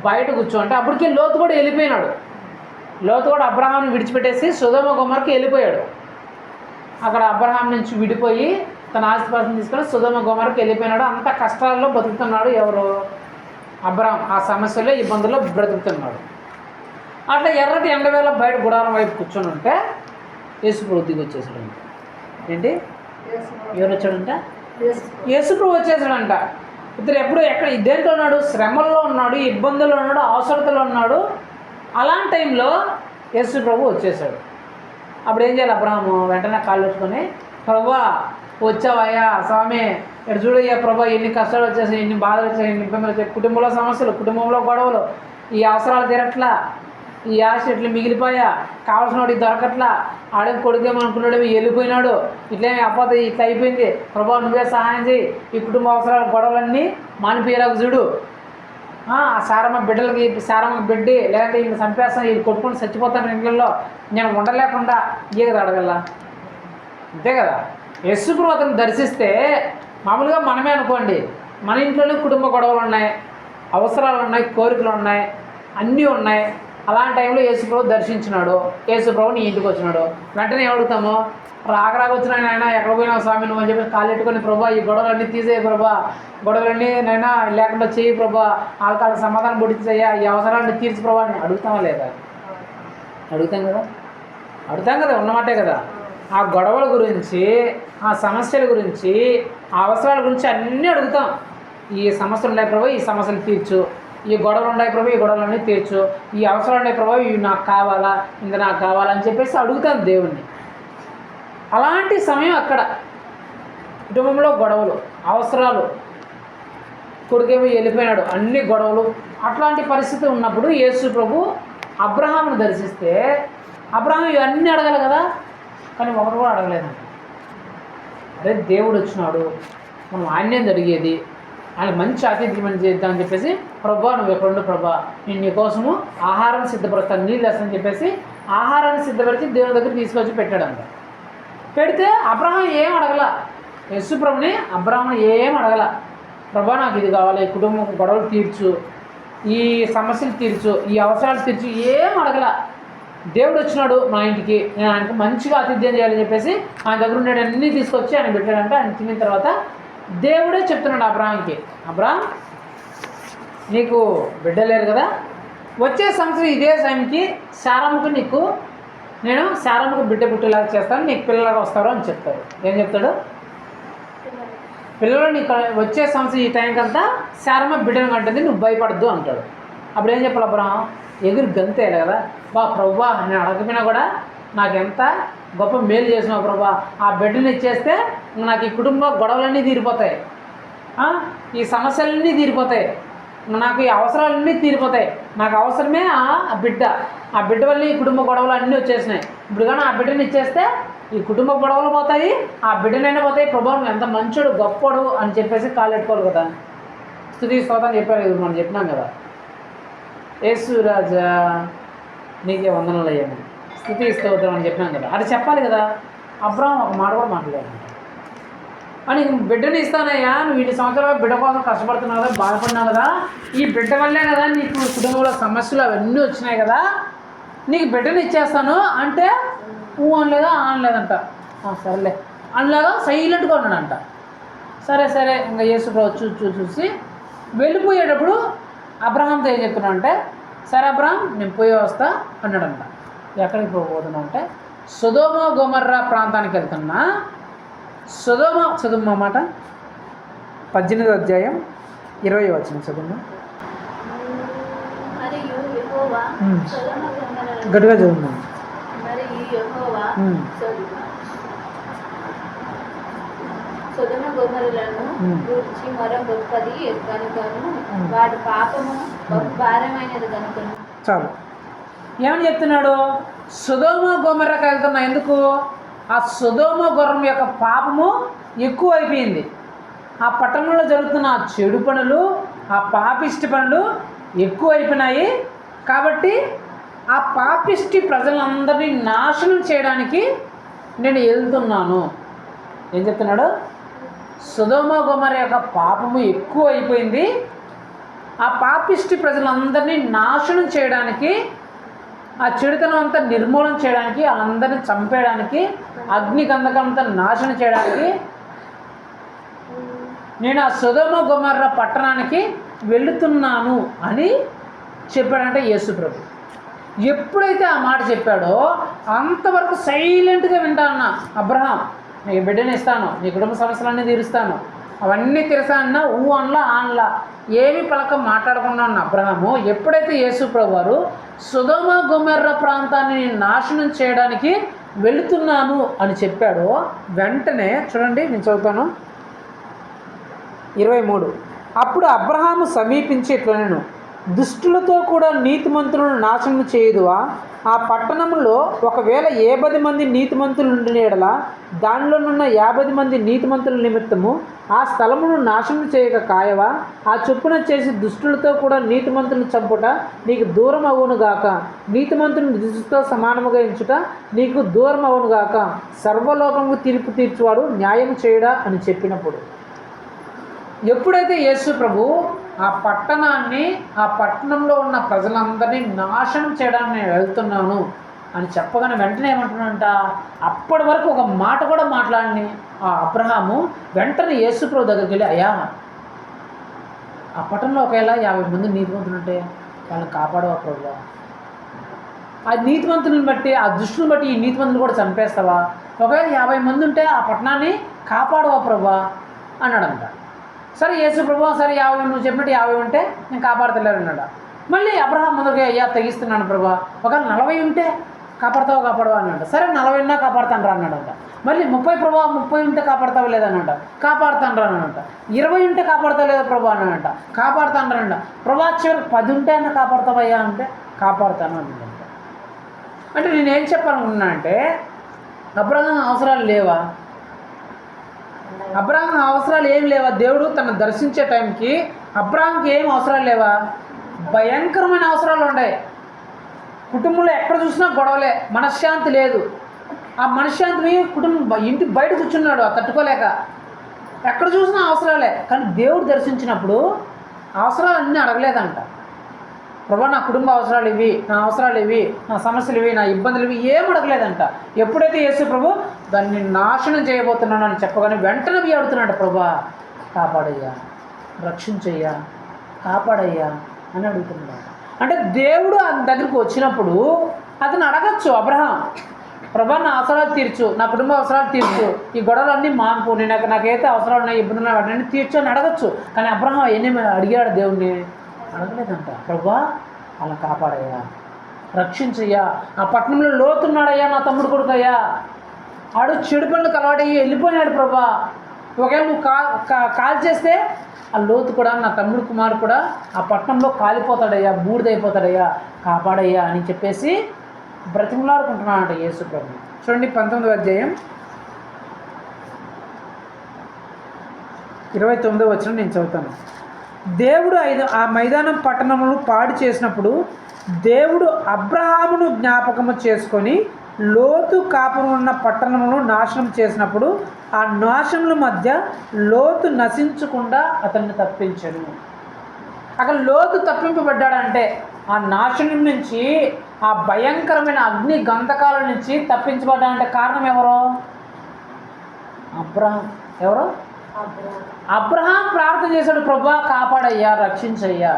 బయట కూర్చోంటే అప్పటికే లోతు కూడా వెళ్ళిపోయినాడు. లోతు కూడా అబ్రహాంని విడిచిపెట్టేసి సొదొమ గొమొర్రాకి వెళ్ళిపోయాడు. అక్కడ అబ్రహాం నుంచి విడిపోయి తన ఆస్తిపాస్తుని తీసుకొని సొదొమ గొమొర్రాకి వెళ్ళిపోయినాడు. అంత కష్టాల్లో బతుకుతున్నాడు. ఎవరు? అబ్రాహాం ఆ సమస్యలో ఇబ్బందుల్లో బ్రతుకుతున్నాడు. అట్లా ఎర్రటి ఎండవేళ బయట గుడారం వైపు కూర్చొని ఉంటే యేసుప్రభు దిగి వచ్చేసాడంట. ఏంటి? ఎవరు వచ్చాడంట? యేసుప్రభు వచ్చేసాడంట. ఇతను ఎప్పుడు ఎక్కడ దేంట్లో ఉన్నాడు? శ్రమల్లో ఉన్నాడు, ఇబ్బందుల్లో ఉన్నాడు, అవసరతలో ఉన్నాడు. అలాంటి టైంలో యేసుప్రభు వచ్చేసాడు. అప్పుడు ఏం చేయాలి? అబ్రాహాము వెంటనే కాళ్ళు పెట్టుకొని, ప్రభువా వచ్చావయ్యా స్వామి, ఇక్కడ చూడయ్యా ప్రభా, ఎన్ని కష్టాలు వచ్చేసాయి, ఎన్ని బాధలు వచ్చాయి, ఎన్ని ఇబ్బందులు వచ్చాయి, కుటుంబంలో సమస్యలు, కుటుంబంలో గొడవలు, ఈ అవసరాలు తీరట్లా, ఈ ఆశ ఇట్లా మిగిలిపోయా, కావాల్సిన వాడికి దొరకట్లా, ఆడే కొడుకేమనుకున్నాడు వెళ్ళిపోయినాడు, ఇట్లేమి అపోతే ఇట్లా అయిపోయింది, ప్రభా నువ్వే సహాయం చేయి, ఈ కుటుంబ అవసరాల గొడవలన్నీ మానిపోయేలాగా చూడు, ఆ సారమ్మ బిడ్డలకి సారమ్మ బిడ్డి లేదంటే వీళ్ళు చంపేస్తాను, వీళ్ళు కొట్టుకొని చచ్చిపోతాను ఇంట్లో, నేను ఉండలేకుండా ఈగ అడగల. అంతే కదా. యేసుప్రభు అతను దర్శిస్తే మామూలుగా మనమే అనుకోండి, మన ఇంట్లోనే కుటుంబ గొడవలు ఉన్నాయి, అవసరాలు ఉన్నాయి, కోరికలు ఉన్నాయి, అన్నీ ఉన్నాయి. అలాంటి టైంలో యేసుప్రభు దర్శించినాడు. యేసుప్రభు నీ ఇంటికి వచ్చినాడు. వెంటనే ఏమడుగుతాము? రాగరాగొచ్చినా నాయన ఎక్కడ పోయినావు స్వామి నువ్వు అని చెప్పి కాళ్ళు పెట్టుకొని, ప్రభా ఈ గొడవలన్నీ తీసేయి ప్రభా, గొడవలన్నీ నైనా లేకుండా చేయి ప్రభా, వాళ్ళకి సమాధానం పొడిచేయ్యా, ఈ అవసరాన్ని తీర్చి ప్రభా అని అడుగుతామా లేదా? అడుగుతాం కదా, ఉన్నమాటే కదా. ఆ గొడవల గురించి, ఆ సమస్యల గురించి, ఆ అవసరాల గురించి అన్నీ అడుగుతాం. ఈ సమస్యలు ఉన్నాయి ప్రభా, ఈ సమస్యలు తీర్చు, ఈ గొడవలు ఉన్నాయి ప్రభా, ఈ గొడవలన్నీ తీర్చు, ఈ అవసరాలు ఉన్నాయి ప్రభా, ఇవి నాకు కావాలా, ఇంత నాకు కావాలా అని చెప్పేసి అడుగుతాను దేవుణ్ణి. అలాంటి సమయం అక్కడ కుటుంబంలో గొడవలు, అవసరాలు, కొడుకేమో వెళ్ళిపోయినాడు, అన్ని గొడవలు, అట్లాంటి పరిస్థితి ఉన్నప్పుడు యేసు ప్రభు అబ్రహామును దర్శిస్తే అబ్రహాం ఇవన్నీ అడగాలి కదా, కానీ ఒకరు కూడా అడగలేదంట. అరే దేవుడు వచ్చినాడు, మనం ఆయన్నే జరిగేది, ఆయన మంచి ఆతిథ్యం చేద్దామని చెప్పేసి, ప్రభా నువ్వు ఎక్కడుండు ప్రభా, నేను నీ కోసము ఆహారం సిద్ధపరుస్తాను, నీళ్ళు వేస్తానని చెప్పేసి ఆహారాన్ని సిద్ధపరిచి దేవుని దగ్గర తీసుకొచ్చి పెట్టాడంట. పెడితే అబ్రహాం ఏం అడగల, యేసు ప్రభుని అబ్రహాం ఏం అడగల, ప్రభా నాకు ఇది కావాలి, కుటుంబం గొడవలు తీర్చు, ఈ సమస్యలు తీర్చు, ఈ అవసరాలు తీర్చు, ఏం అడగల. దేవుడు వచ్చినాడు మా ఇంటికి, నేను ఆయనకు మంచిగా ఆతిథ్యం చేయాలని చెప్పేసి ఆయన దగ్గర ఉన్నాడు అన్నీ తీసుకొచ్చి ఆయన పెట్టాడంటే, ఆయన తిన్న తర్వాత దేవుడే చెప్తున్నాడు అబ్రహాంకి, అబ్రహాం నీకు బిడ్డ లేరు కదా, వచ్చే సంవత్సరం ఇదే టైంకి శారమ్మకు నీకు నేను శారమ్మకు బిడ్డ పుట్టేలాగా చేస్తాను, నీకు పిల్లలాగా వస్తారు అని చెప్తాడు. ఏం చెప్తాడు? పిల్లలు నీకు వచ్చే సంవత్సరం ఈ టైంకి అంతా శారమ్మ బిడ్డను కంటుంది, నువ్వు భయపడద్దు అంటాడు. అప్పుడు ఏం చెప్పాలి అబ్రహాం? ఎగురు గంతేయాలి కదా, బా ప్రభువా నేను అడగపోయినా కూడా నాకు ఎంత గొప్ప మేలు చేసినావు ప్రభా, ఆ బిడ్డని ఇచ్చేస్తే నాకు ఈ కుటుంబ గొడవలన్నీ తీరిపోతాయి, ఈ సమస్యలన్నీ తీరిపోతాయి, నాకు ఈ అవసరాలన్నీ తీరిపోతాయి, నాకు అవసరమే ఆ బిడ్డ వల్ల ఈ కుటుంబ గొడవలు అన్నీ వచ్చేసినాయి, ఇప్పుడు కానీ ఆ బిడ్డని ఇచ్చేస్తే ఈ కుటుంబ గొడవలు పోతాయి, ఆ బిడ్డనైనా పోతాయి, ప్రభావం ఎంత మంచోడు గొప్పడు అని చెప్పేసి కాలు పెట్టుకోవాలి కదా. స్తుతి స్తోత్రం చెప్పారు కదా, మనం చెప్పినాం కదా, యేసు రాజా నీకే వందనలు అయ్యాను, స్తుతి స్తోత్రం అని చెప్పినాం కదా, అది చెప్పాలి కదా. అబ్రహాం ఒక మాట కూడా మాట్లాడాడు అని, బిడ్డని ఇస్తానయ్యా, నువ్వు 2 సంవత్సరాలు బిడ్డ కోసం కష్టపడుతున్నావు కదా, బాధపడినావు కదా, ఈ బిడ్డ వల్లే కదా నీకు కుటుంబంలో సమస్యలు అవన్నీ వచ్చినాయి కదా, నీకు బిడ్డని ఇచ్చేస్తాను అంటే అనలేదా అనలేదంట. సరేలే అనలాగా సైలెంట్గా ఉన్నాడంట. సరే ఇంకా యేసు చూసి వెళ్ళిపోయేటప్పుడు అబ్రహాంతో ఏం చెప్తున్నాడు అంటే, సరే అబ్రహాం నేను పోయి వస్తా అన్నాడంట. ఎక్కడికి పోతున్నా అంటే సొదొమ గొమొర్రా ప్రాంతానికి వెళ్తున్నా. చదువు మాట 18వ అధ్యాయం 20వ వచనం చదువు. గట్టిగా చదువు. సొదొమ గొమొర్రాలను గూర్చి మొర గొప్పది కనుకను, వాటి పాపము బహు భారమైనది కనుకను. చాలు. ఏమని చెప్తున్నాడు? సొదొమ గొమొర్రాకి వెళ్తున్నా. ఎందుకు? ఆ సొదొమ గొర్రం యొక్క పాపము ఎక్కువ అయిపోయింది. ఆ పట్టణంలో జరుగుతున్న ఆ చెడు పనులు, ఆ పాపిష్టి పనులు ఎక్కువ అయిపోయినాయి. కాబట్టి ఆ పాపిష్టి ప్రజలందరినీ నాశనం చేయడానికి నేను వెళ్తున్నాను. ఏం చెప్తున్నాడు? సొదొమ గొమొర్రా యొక్క పాపము ఎక్కువ అయిపోయింది, ఆ పాపిష్టి ప్రజలందరినీ నాశనం చేయడానికి, ఆ చెడుతనం అంతా నిర్మూలన చేయడానికి, వాళ్ళందరినీ చంపేయడానికి, అగ్ని గంధకంతో నాశనం చేయడానికి నేను ఆ సొదొమ గొమొర్రా పట్టణానికి వెళుతున్నాను అని చెప్పాడంటే యేసు ప్రభు. ఎప్పుడైతే ఆ మాట చెప్పాడో అంతవరకు సైలెంట్గా వింటానన్న అబ్రహాం, నీకు బిడ్డని ఇస్తాను, నీ కుటుంబ సమస్యలన్నీ తీరుస్తాను, అవన్నీ తీరుస్తానన్నా అనలా ఆనలా ఏమీ పలక మాట్లాడకుండా ఉన్న అబ్రహాము ఎప్పుడైతే యేసు ప్రభు వారు సొదొమ గొమొర్రా ప్రాంతాన్ని నేను నాశనం చేయడానికి వెళుతున్నాను అని చెప్పాడో వెంటనే చూడండి, నేను చదువుతాను 23. అప్పుడు అబ్రహాము సమీపించి ఇట్లనెను, దుష్టులతో కూడా నీతిమంతులను నాశనం చేయదువా? ఆ పట్టణంలో ఒకవేళ 70 మంది నీతిమంతులు ఉండిన యెడల దానిలోనున్న 50 మంది నీతిమంతుల నిమిత్తము ఆ స్థలమును నాశనం చేయక కాయవా? ఆ చొప్పున చేసి దుష్టులతో కూడా నీతిమంతులను చంపుట నీకు దూరం అవునుగాక. నీతిమంతుని దుష్టుతో సమానముగా ఎంచుట నీకు దూరం అవునుగాక. సర్వలోకము తీర్పు తీర్చువాడు న్యాయం చేయడా అని చెప్పినప్పుడు, ఎప్పుడైతే యేసు ప్రభు ఆ పట్టణాన్ని, ఆ పట్టణంలో ఉన్న ప్రజలందరినీ నాశనం చేయడానికి నేను వెళ్తున్నాను అని చెప్పగానే వెంటనే ఏమంటున్నాడంట, అప్పటి వరకు ఒక మాట కూడా మాట్లాడని ఆ అబ్రహాము వెంటనే యేసు ప్రభు దగ్గరికి వెళ్ళి, అయ్యా ఆ పట్టణంలో ఒకవేళ 50 మంది నీతిమంతులు ఉంటే వాళ్ళని కాపాడవా ప్రభు? ఆ నీతిమంతులను బట్టి, ఆ దుష్టులను బట్టి ఈ నీతిమంతులు కూడా చంపేస్తావా? ఒకవేళ 50 మంది ఉంటే ఆ పట్టణాన్ని కాపాడవా ప్రభా అన్నాడంట. సరే యేసు ప్రభు, సరే 50 నువ్వు చెప్పినట్టు 50 ఉంటే నేను కాపాడతలేరు అన్నాడు. మళ్ళీ అబ్రహాం ముందుగా, అయ్యా తెగిస్తున్నాను ప్రభా, ఒకవేళ 40 ఉంటే కాపాడవా అన్నాడు. సరే 40 ఉన్నా కాపాడుతాను రా అన్నాడంట. మళ్ళీ 30 ప్రభా, 30 ఉంటే కాపాడతావా లేదనంట, కాపాడుతాను రా అన్నాడంట. 20 ఉంటే కాపాడతా లేదా ప్రభా అన్నాడంట, కాపాడుతాను రా అంట. ప్రభా చివరికి 10 ఉంటే అన్న కాపాడతావయ్యా అంటే కాపాడుతాను అన్నాడంట. అంటే నేనేం చెప్పాలనుకున్నా అంటే, అబ్రహాం అవసరాలు లేవా? అబ్రహాం అవసరాలు ఏం లేవా? దేవుడు తను దర్శించే టైంకి అబ్రహాంకి ఏం అవసరాలు లేవా? భయంకరమైన అవసరాలు ఉన్నాయి. కుటుంబంలో ఎక్కడ చూసినా గొడవలే, మనశ్శాంతి లేదు. ఆ మనశ్శాంతిని కుటుంబం ఇంటి బయట కూర్చున్నాడు తట్టుకోలేక. ఎక్కడ చూసినా అవసరాలే. కానీ దేవుడు దర్శించినప్పుడు అవసరాలు అన్నీ అడగలేదంట. ప్రభా నా కుటుంబ అవసరాలు ఇవి, నా అవసరాలు ఇవి, నా సమస్యలు ఇవి, నా ఇబ్బందులు ఇవి ఏం అడగలేదంట. ఎప్పుడైతే యేసు ప్రభు దాన్ని నాశనం చేయబోతున్నాను అని చెప్పగానే వెంటనే అడుగుతున్నాడు, ప్రభా కాపాడయ్యా, రక్షించయ్యా, కాపాడయ్యా అని అడుగుతున్నాడు. అంటే దేవుడు అతని దగ్గరికి వచ్చినప్పుడు అతను అడగచ్చు, అబ్రహాం ప్రభా నా అవసరాలు తీర్చు, నా కుటుంబ అవసరాలు తీర్చు, ఈ గొడవలన్నీ మాన్పు, నాకైతే అవసరాలు ఉన్నాయి, ఇబ్బందులు ఉన్నాయి, వాటిని తీర్చు అని అడగచ్చు. కానీ అబ్రహాం ఎన్ని అడిగాడు దేవుణ్ణి? అడగలేదంట. ప్రభా అలా కాపాడయ్యా, రక్షించయ్యా, ఆ పట్టణంలో లోతున్నాడయ్యా, నా తమ్ముడు కొడుకయ్యా, ఆడు చెడు పనులకు అలవాటయ్యి వెళ్ళిపోయినాడు ప్రభా, ఒకవేళ నువ్వు కాల్ చేస్తే ఆ లోతు కూడా, నా తమ్ముడు కుమారు కూడా ఆ పట్టణంలో కాలిపోతాడయ్యా, బూడిదైపోతాడయ్యా, కాపాడయ్యా అని చెప్పేసి బ్రతిమలాడుకుంటున్నాడంట యేసు ప్రభు. చూడండి 19వ అధ్యాయం 29వ వచనం నేను చదువుతాను. దేవుడు ఆ మైదానం పట్టణమును పాడు చేసినప్పుడు దేవుడు అబ్రహామును జ్ఞాపకము చేసుకొని లోతు కాపురం ఉన్న పట్టణమును నాశనం చేసినప్పుడు ఆ నాశనముల మధ్య లోతు నశించకుండా అతన్ని తప్పించను. అక్కడ లోతు తప్పింపబడ్డాడంటే ఆ నాశనం నుంచి, ఆ భయంకరమైన అగ్ని గంధకాల నుంచి తప్పించబడ్డాడంటే కారణం ఎవరు? అబ్రహాం. ఎవరు? అబ్రహాం ప్రార్థన చేశాడు, ప్రభా కాపాడయ్యా, రక్షించయ్యా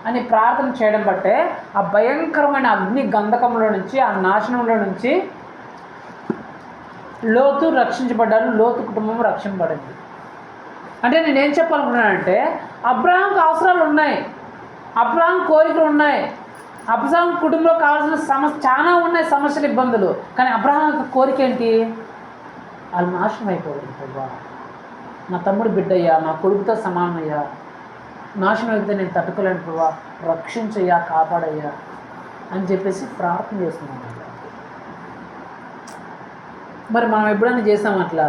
అని ప్రార్థన చేయడం బట్టే ఆ భయంకరమైన అగ్ని గంధకంలో నుంచి, ఆ నాశనంలో నుంచి లోతు రక్షించబడ్డాడు, లోతు కుటుంబం రక్షించబడింది. అంటే నేనేం చెప్పాలనుకున్నానంటే, అబ్రహాంకి అవసరాలు ఉన్నాయి, అబ్రహాం కోరికలు ఉన్నాయి, అబ్రహాం కుటుంబంలో కావాల్సిన చాలా ఉన్నాయి, సమస్యలు, ఇబ్బందులు. కానీ అబ్రహాం యొక్క కోరిక ఏంటి? వాళ్ళు నాశనం అయిపోయింది. ప్రభా నా తమ్ముడు బిడ్డయ్యా, నా కొడుకుతో సమానమయ్యా, నాశనం అయితే నేను తట్టుకోలేను ప్రభా, రక్షించయ్యా, కాపాడయ్యా అని చెప్పేసి ప్రార్థన చేస్తున్నాను. మరి మనం ఎప్పుడైనా చేసాం అట్లా?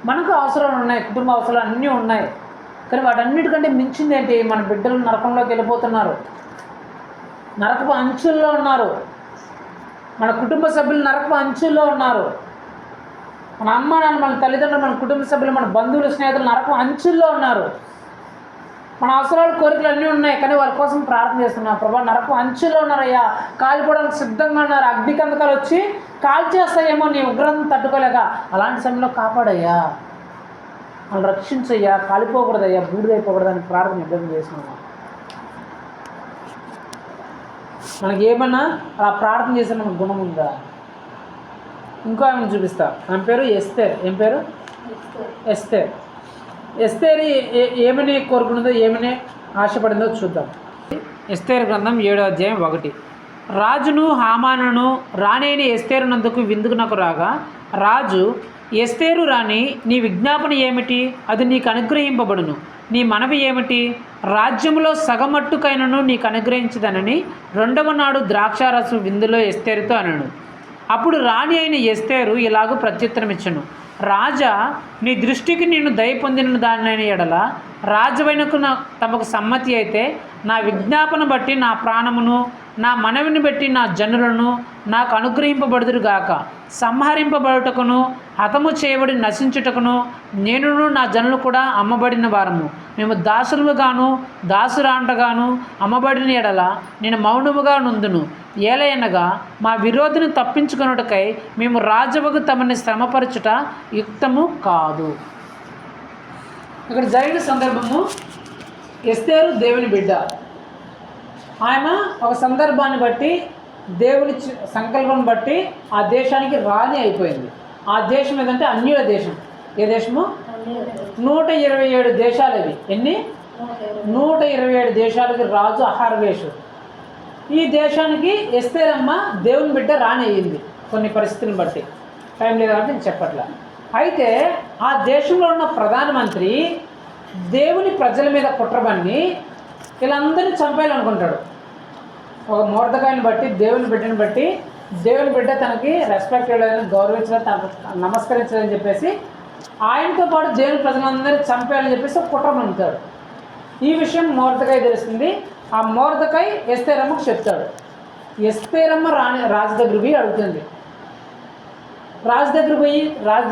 మనకు అవసరాలు ఉన్నాయి, కుటుంబ అవసరాలు అన్నీ ఉన్నాయి. కానీ వాటన్నిటికంటే మించింది ఏంటి? మన బిడ్డలు నరకంలోకి వెళ్ళిపోతున్నారు, నరకపు అంచుల్లో ఉన్నారు, మన కుటుంబ సభ్యులు నరకపు అంచుల్లో ఉన్నారు, మన అమ్మ నాన్న, మన తల్లిదండ్రులు, మన కుటుంబ సభ్యులు, మన బంధువులు, స్నేహితులు నరకం అంచుల్లో ఉన్నారు. మన అవసరాలు, కోరికలు అన్నీ ఉన్నాయి, కానీ వాళ్ళ కోసం ప్రార్థన చేస్తున్నాం. ప్రభా నరకం అంచుల్లో ఉన్నారయ్యా, కాలిపోవడానికి సిద్ధంగా ఉన్నారు, అగ్ని కందకాలు వచ్చి కాల్ చేస్తాయేమో నీ ఉగ్రతను తట్టుకోలేక, అలాంటి సమయంలో కాపాడయ్యా వాళ్ళు రక్షించయ్యా, కాలిపోకూడదయ్యా, బూడిదైపోకూడదని ప్రార్థన ఇద్దరం చేసినాము. మనకి ఏమన్నా అలా ప్రార్థన చేసే మనకు గుణం ఉందా? ఇంకో ఆమెను చూపిస్తా. ఆమె పేరు ఎస్తేర్. ఏం పేరు? ఎస్తేర్. ఎస్తేర్ ఏమని కోరుకున్నదో, ఏమని ఆశపడిందో చూద్దాం. ఎస్తేర్ గ్రంథం 7వ అధ్యాయం 1. రాజును హామానును రాణి అయిన ఎస్తేరునందుకు విందుకునకు రాగా, రాజు, ఎస్తేరు రాణి, నీ విజ్ఞాపన ఏమిటి? అది నీకు అనుగ్రహింపబడును. నీ మనవి ఏమిటి? రాజ్యములో సగమట్టుకైనను నీకు అనుగ్రహించదనని 2వ నాడు ద్రాక్షారసం విందులో ఎస్తేరుతో అనను. అప్పుడు రాణి అయిన ఎస్తేరు ఇలాగూ ప్రత్యుత్తరమిచ్చను, రాజా, నీ దృష్టికి నేను దయ పొందిన దానినైన ఎడల రాజవైనకు తమకు సమ్మతి అయితే నా విజ్ఞాపన బట్టి నా ప్రాణమును, నా మనవిని బట్టి నా జనులను నాకు అనుగ్రహింపబడుదురుగాక. సంహరింపబడుటకును హతము చేయబడి నశించుటకును నేనును నా జనులు కూడా అమ్మబడిన వారము. మేము దాసులుగాను దాసురాంటగాను అమ్మబడిన ఎడల నేను మౌనముగా నుందును. ఏలయనగా మా విరోధిని తప్పించుకొనుటకై మేము రాజవకు తమని శ్రమపరచుట యుక్తము కాదు. ఇక్కడ జరిగిన సందర్భము, ఎస్తేరు దేవుని బిడ్డ. ఆమె ఒక సందర్భాన్ని బట్టి, దేవుని సంకల్పం బట్టి ఆ దేశానికి రాణి అయిపోయింది. ఆ దేశం ఏదంటే అన్యుల దేశం. ఏ దేశము? 127 దేశాలు ఇవి. ఎన్ని? 127 దేశాలకి రాజు అహర్వేషు. ఈ దేశానికి ఎస్తేరమ్మ దేవుని బిడ్డ రాణి అయ్యింది కొన్ని పరిస్థితులను బట్టి. టైం లేదు కాబట్టి నేను చెప్పట్లా. అయితే ఆ దేశంలో ఉన్న ప్రధానమంత్రి దేవుని ప్రజల మీద కుట్రబన్ని వీళ్ళందరినీ చంపేయాలనుకుంటాడు. ఒక మొర్దెకాయిని బట్టి, దేవుని బిడ్డని బట్టి, దేవుని బిడ్డ తనకి రెస్పెక్ట్ ఇవ్వలేదని, గౌరవించలేదు, తనకు నమస్కరించలేదని చెప్పేసి ఆయనతో పాటు దేవుని ప్రజలందరినీ చంపేయాలని చెప్పేసి ఒక కుట్ర పన్నుతాడు. ఈ విషయం మొర్దెకాయి తెలుస్తుంది. ఆ మొర్దెకాయి ఎస్తేరమ్మకు చెప్తాడు. ఎస్తేరమ్మ రాజు దగ్గర పోయి అడుగుతుంది. రాజు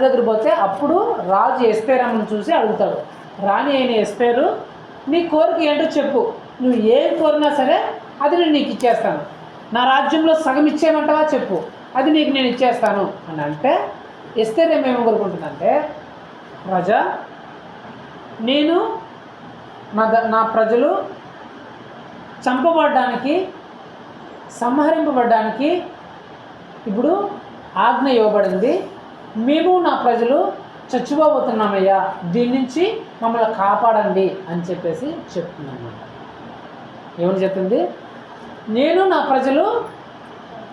దగ్గర పోతే అప్పుడు రాజు ఎస్తేరమ్మను చూసి అడుగుతాడు, రాణి అయిన ఎస్తేరు, నీ కోరిక ఏంటో చెప్పు, నువ్వు ఏం కోరినా సరే అది నేను నీకు ఇచ్చేస్తాను. నా రాజ్యంలో సగం ఇచ్చేయమంటావా చెప్పు, అది నీకు నేను ఇచ్చేస్తాను అని అంటే, ఎస్తేరు ఏమేమి కోరుకుంటుందంటే, రాజా, నేను నా ప్రజలు చంపబడడానికి, సంహరింపబడడానికి ఇప్పుడు ఆజ్ఞ ఇవ్వబడింది. మేము నా ప్రజలు చచ్చిపోబోతున్నామయ్యా, దీని నుంచి మమ్మల్ని కాపాడండి అని చెప్పేసి చెప్తుందన్నమాట. ఏమని చెప్తుంది? నేను నా ప్రజలు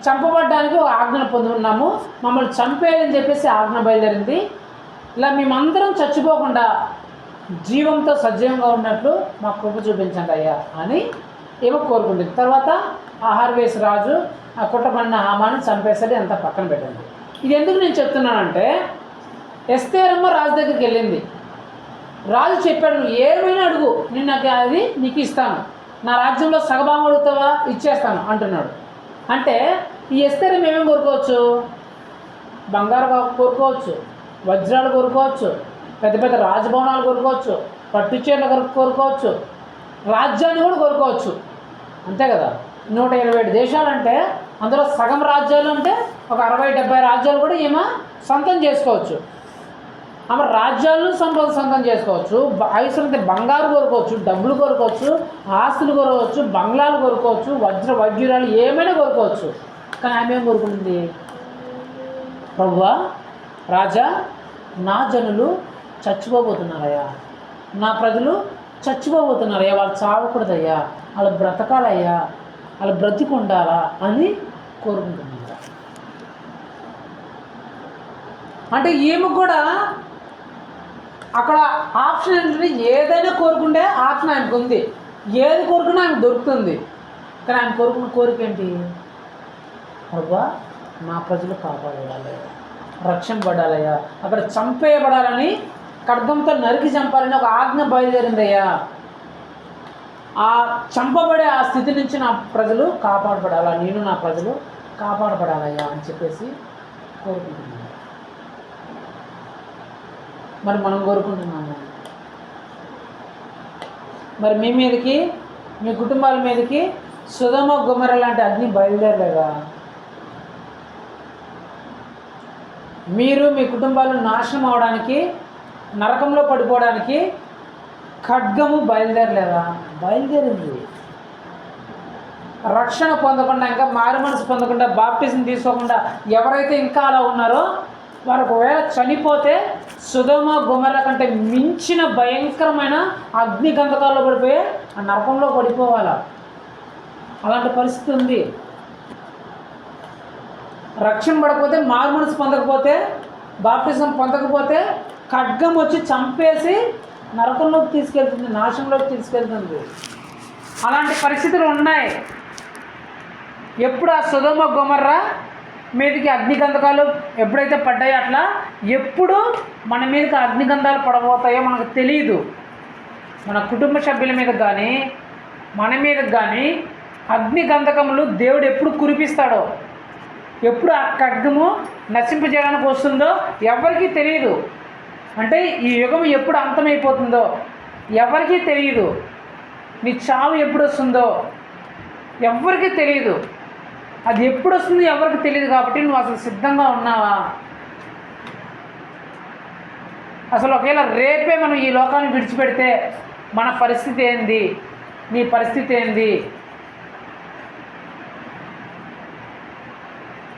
చంపబడ్డానికి ఒక ఆజ్ఞను పొంది ఉన్నాము, మమ్మల్ని చంపేయాలని చెప్పేసి ఆజ్ఞ బయలుదేరింది. ఇలా మేమందరం చచ్చిపోకుండా జీవంతో సజీవంగా ఉన్నట్లు మా కృప చూపించండి అయ్యా అని ఏమో కోరుకుంటుంది. తర్వాత అహర్వేషు రాజు ఆ కుట్రపడిన హామాను చంపేసరి అంతా పక్కన పెట్టండి. ఇది ఎందుకు నేను చెప్తున్నానంటే, ఎస్తేరమ్మ రాజు దగ్గరికి వెళ్ళింది. రాజు చెప్పాడు, నువ్వు ఏమైనా అడుగు, నేను నాకు అది నీకు ఇస్తాను, నా రాజ్యంలో సగభాగం అడుగుతావా ఇచ్చేస్తాను అంటున్నాడు. అంటే ఈ ఎస్తేరం ఏమేమి కోరుకోవచ్చు? బంగారు కోరుకోవచ్చు, వజ్రాలు కోరుకోవచ్చు, పెద్ద పెద్ద రాజభవనాలు కోరుకోవచ్చు, పట్టుచీరలు కోరుకోవచ్చు, రాజ్యాన్ని కూడా కోరుకోవచ్చు. అంతే కదా. 127 దేశాలంటే అందులో సగం రాజ్యాలు అంటే ఒక 60-70 రాజ్యాలు కూడా ఈమె సొంతం చేసుకోవచ్చు. ఆమె రాజ్యాలను సొంతం చేసుకోవచ్చు. అవసరమైతే బంగారు కోరుకోవచ్చు, డబ్బులు కోరుకోవచ్చు, ఆస్తులు కోరుకోవచ్చు, బంగ్లాలు కోరుకోవచ్చు, వజ్రాలు ఏమైనా కోరుకోవచ్చు. కానీ ఆమె ఏం కోరుకుంటుంది? ప్రభువా, రాజా, నా జనులు చచ్చిపోబోతున్నారయ్యా, నా ప్రజలు చచ్చిపోబోతున్నారయ్యా, వాళ్ళు చావకూడదయ్యా, వాళ్ళు బ్రతకాలయ్యా, వాళ్ళు బ్రతికుండాలా అని కోరుకుంటున్నారు. అంటే ఈమె కూడా అక్కడ ఆప్షన్ ఏంటంటే ఏదైనా కోరుకుంటే ఆప్షన్ ఆయనకు ఉంది, ఏది కోరుకున్నా ఆయనకు దొరుకుతుంది. కానీ ఆయన కోరుకున్న కోరిక ఏంటి? ప్రభువా, నా ప్రజలు కాపాడబడాలి, రక్షింపబడాలయ్యా, అక్కడ చంపేయబడాలని, ఖడ్గంతో నరికి చంపాలని ఒక ఆజ్ఞ బయలుదేరిందయ్యా. ఆ చంపబడే ఆ స్థితి నుంచి నా ప్రజలు కాపాడబడాలా, నేను నా ప్రజలు కాపాడబడాలయ్యా అని చెప్పేసి కోరుకుంటున్నాను. మరి మనం కోరుకుంటున్నాము. మరి మీ మీదకి, మీ కుటుంబాల మీదకి సొదొమ గొమొర్రా లాంటి అగ్ని బయలుదేరలేదా? మీరు మీ కుటుంబాలు నాశనం అవడానికి నరకంలో పడిపోవడానికి ఖడ్గము బయలుదేరలేదా? బయలుదేరింది. రక్షణ పొందకుండా, ఇంకా మారు మనసు పొందకుండా, బాప్టిజం తీసుకోకుండా ఎవరైతే ఇంకా అలా ఉన్నారో వారు ఒకవేళ చనిపోతే సొదొమ గొమొర్రా కంటే మించిన భయంకరమైన అగ్ని గంధకాల్లో పడిపోయి ఆ నరకంలో పడిపోవాలా. అలాంటి పరిస్థితి ఉంది. రక్షణ పడకపోతే, మారు మనసు పొందకపోతే, బాప్టిజం పొందకపోతే ఖడ్గం వచ్చి చంపేసి నరకంలోకి తీసుకెళ్తుంది, నాశనంలోకి తీసుకెళ్తుంది. అలాంటి పరిస్థితులు ఉన్నాయి. ఎప్పుడు ఆ సొదొమ గొమొర్రా మీదకి అగ్నిగంధకాలు ఎప్పుడైతే పడ్డాయో అట్లా ఎప్పుడు మన మీదకి అగ్నిగంధాలు పడబోతాయో మనకు తెలియదు. మన కుటుంబ సభ్యుల మీద కానీ మన మీద కానీ అగ్నిగంధకములు దేవుడు ఎప్పుడు కురిపిస్తాడో, ఎప్పుడు ఆ ఖడ్గము నశింపజేయడానికి వస్తుందో ఎవరికీ తెలియదు. అంటే ఈ యుగం ఎప్పుడు అంతమైపోతుందో ఎవరికీ తెలియదు. నీ చావు ఎప్పుడు వస్తుందో ఎవరికీ తెలియదు. అది ఎప్పుడు వస్తుందో ఎవరికి తెలియదు. కాబట్టి నువ్వు అసలు సిద్ధంగా ఉన్నావా? అసలు ఒకవేళ రేపే మనం ఈ లోకాన్ని విడిచిపెడితే మన పరిస్థితి ఏంది? నీ పరిస్థితి ఏంది?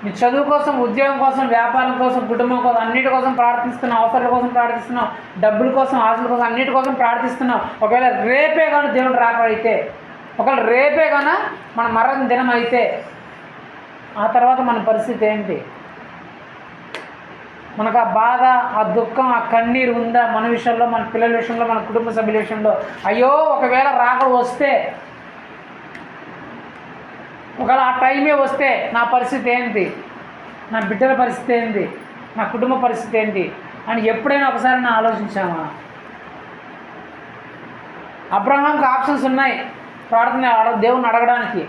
నీ చదువు కోసం, ఉద్యోగం కోసం, వ్యాపారం కోసం, కుటుంబం కోసం, అన్నిటి కోసం ప్రార్థిస్తున్నావు, అవసరాల కోసం ప్రార్థిస్తున్నావు, డబ్బుల కోసం, ఆశల కోసం, అన్నిటి కోసం ప్రార్థిస్తున్నావు. ఒకవేళ రేపే కానీ దేవుడు రాకడైతే, ఒకవేళ రేపే కానీ మన మరణ దినం అయితే ఆ తర్వాత మన పరిస్థితి ఏంటి? మనకు ఆ బాధ, ఆ దుఃఖం, ఆ కన్నీరు ఉందా మన విషయంలో, మన పిల్లల విషయంలో, మన కుటుంబ సభ్యుల విషయంలో? అయ్యో ఒకవేళ రాకడ వస్తే, ఒకవేళ ఆ టైమే వస్తే నా పరిస్థితి ఏంటి? నా బిడ్డల పరిస్థితి ఏంటి? నా కుటుంబ పరిస్థితి ఏంటి అని ఎప్పుడైనా ఒకసారి నా ఆలోచించామా? అబ్రహాంకి ఆప్షన్స్ ఉన్నాయి ప్రార్థన దేవుని అడగడానికి.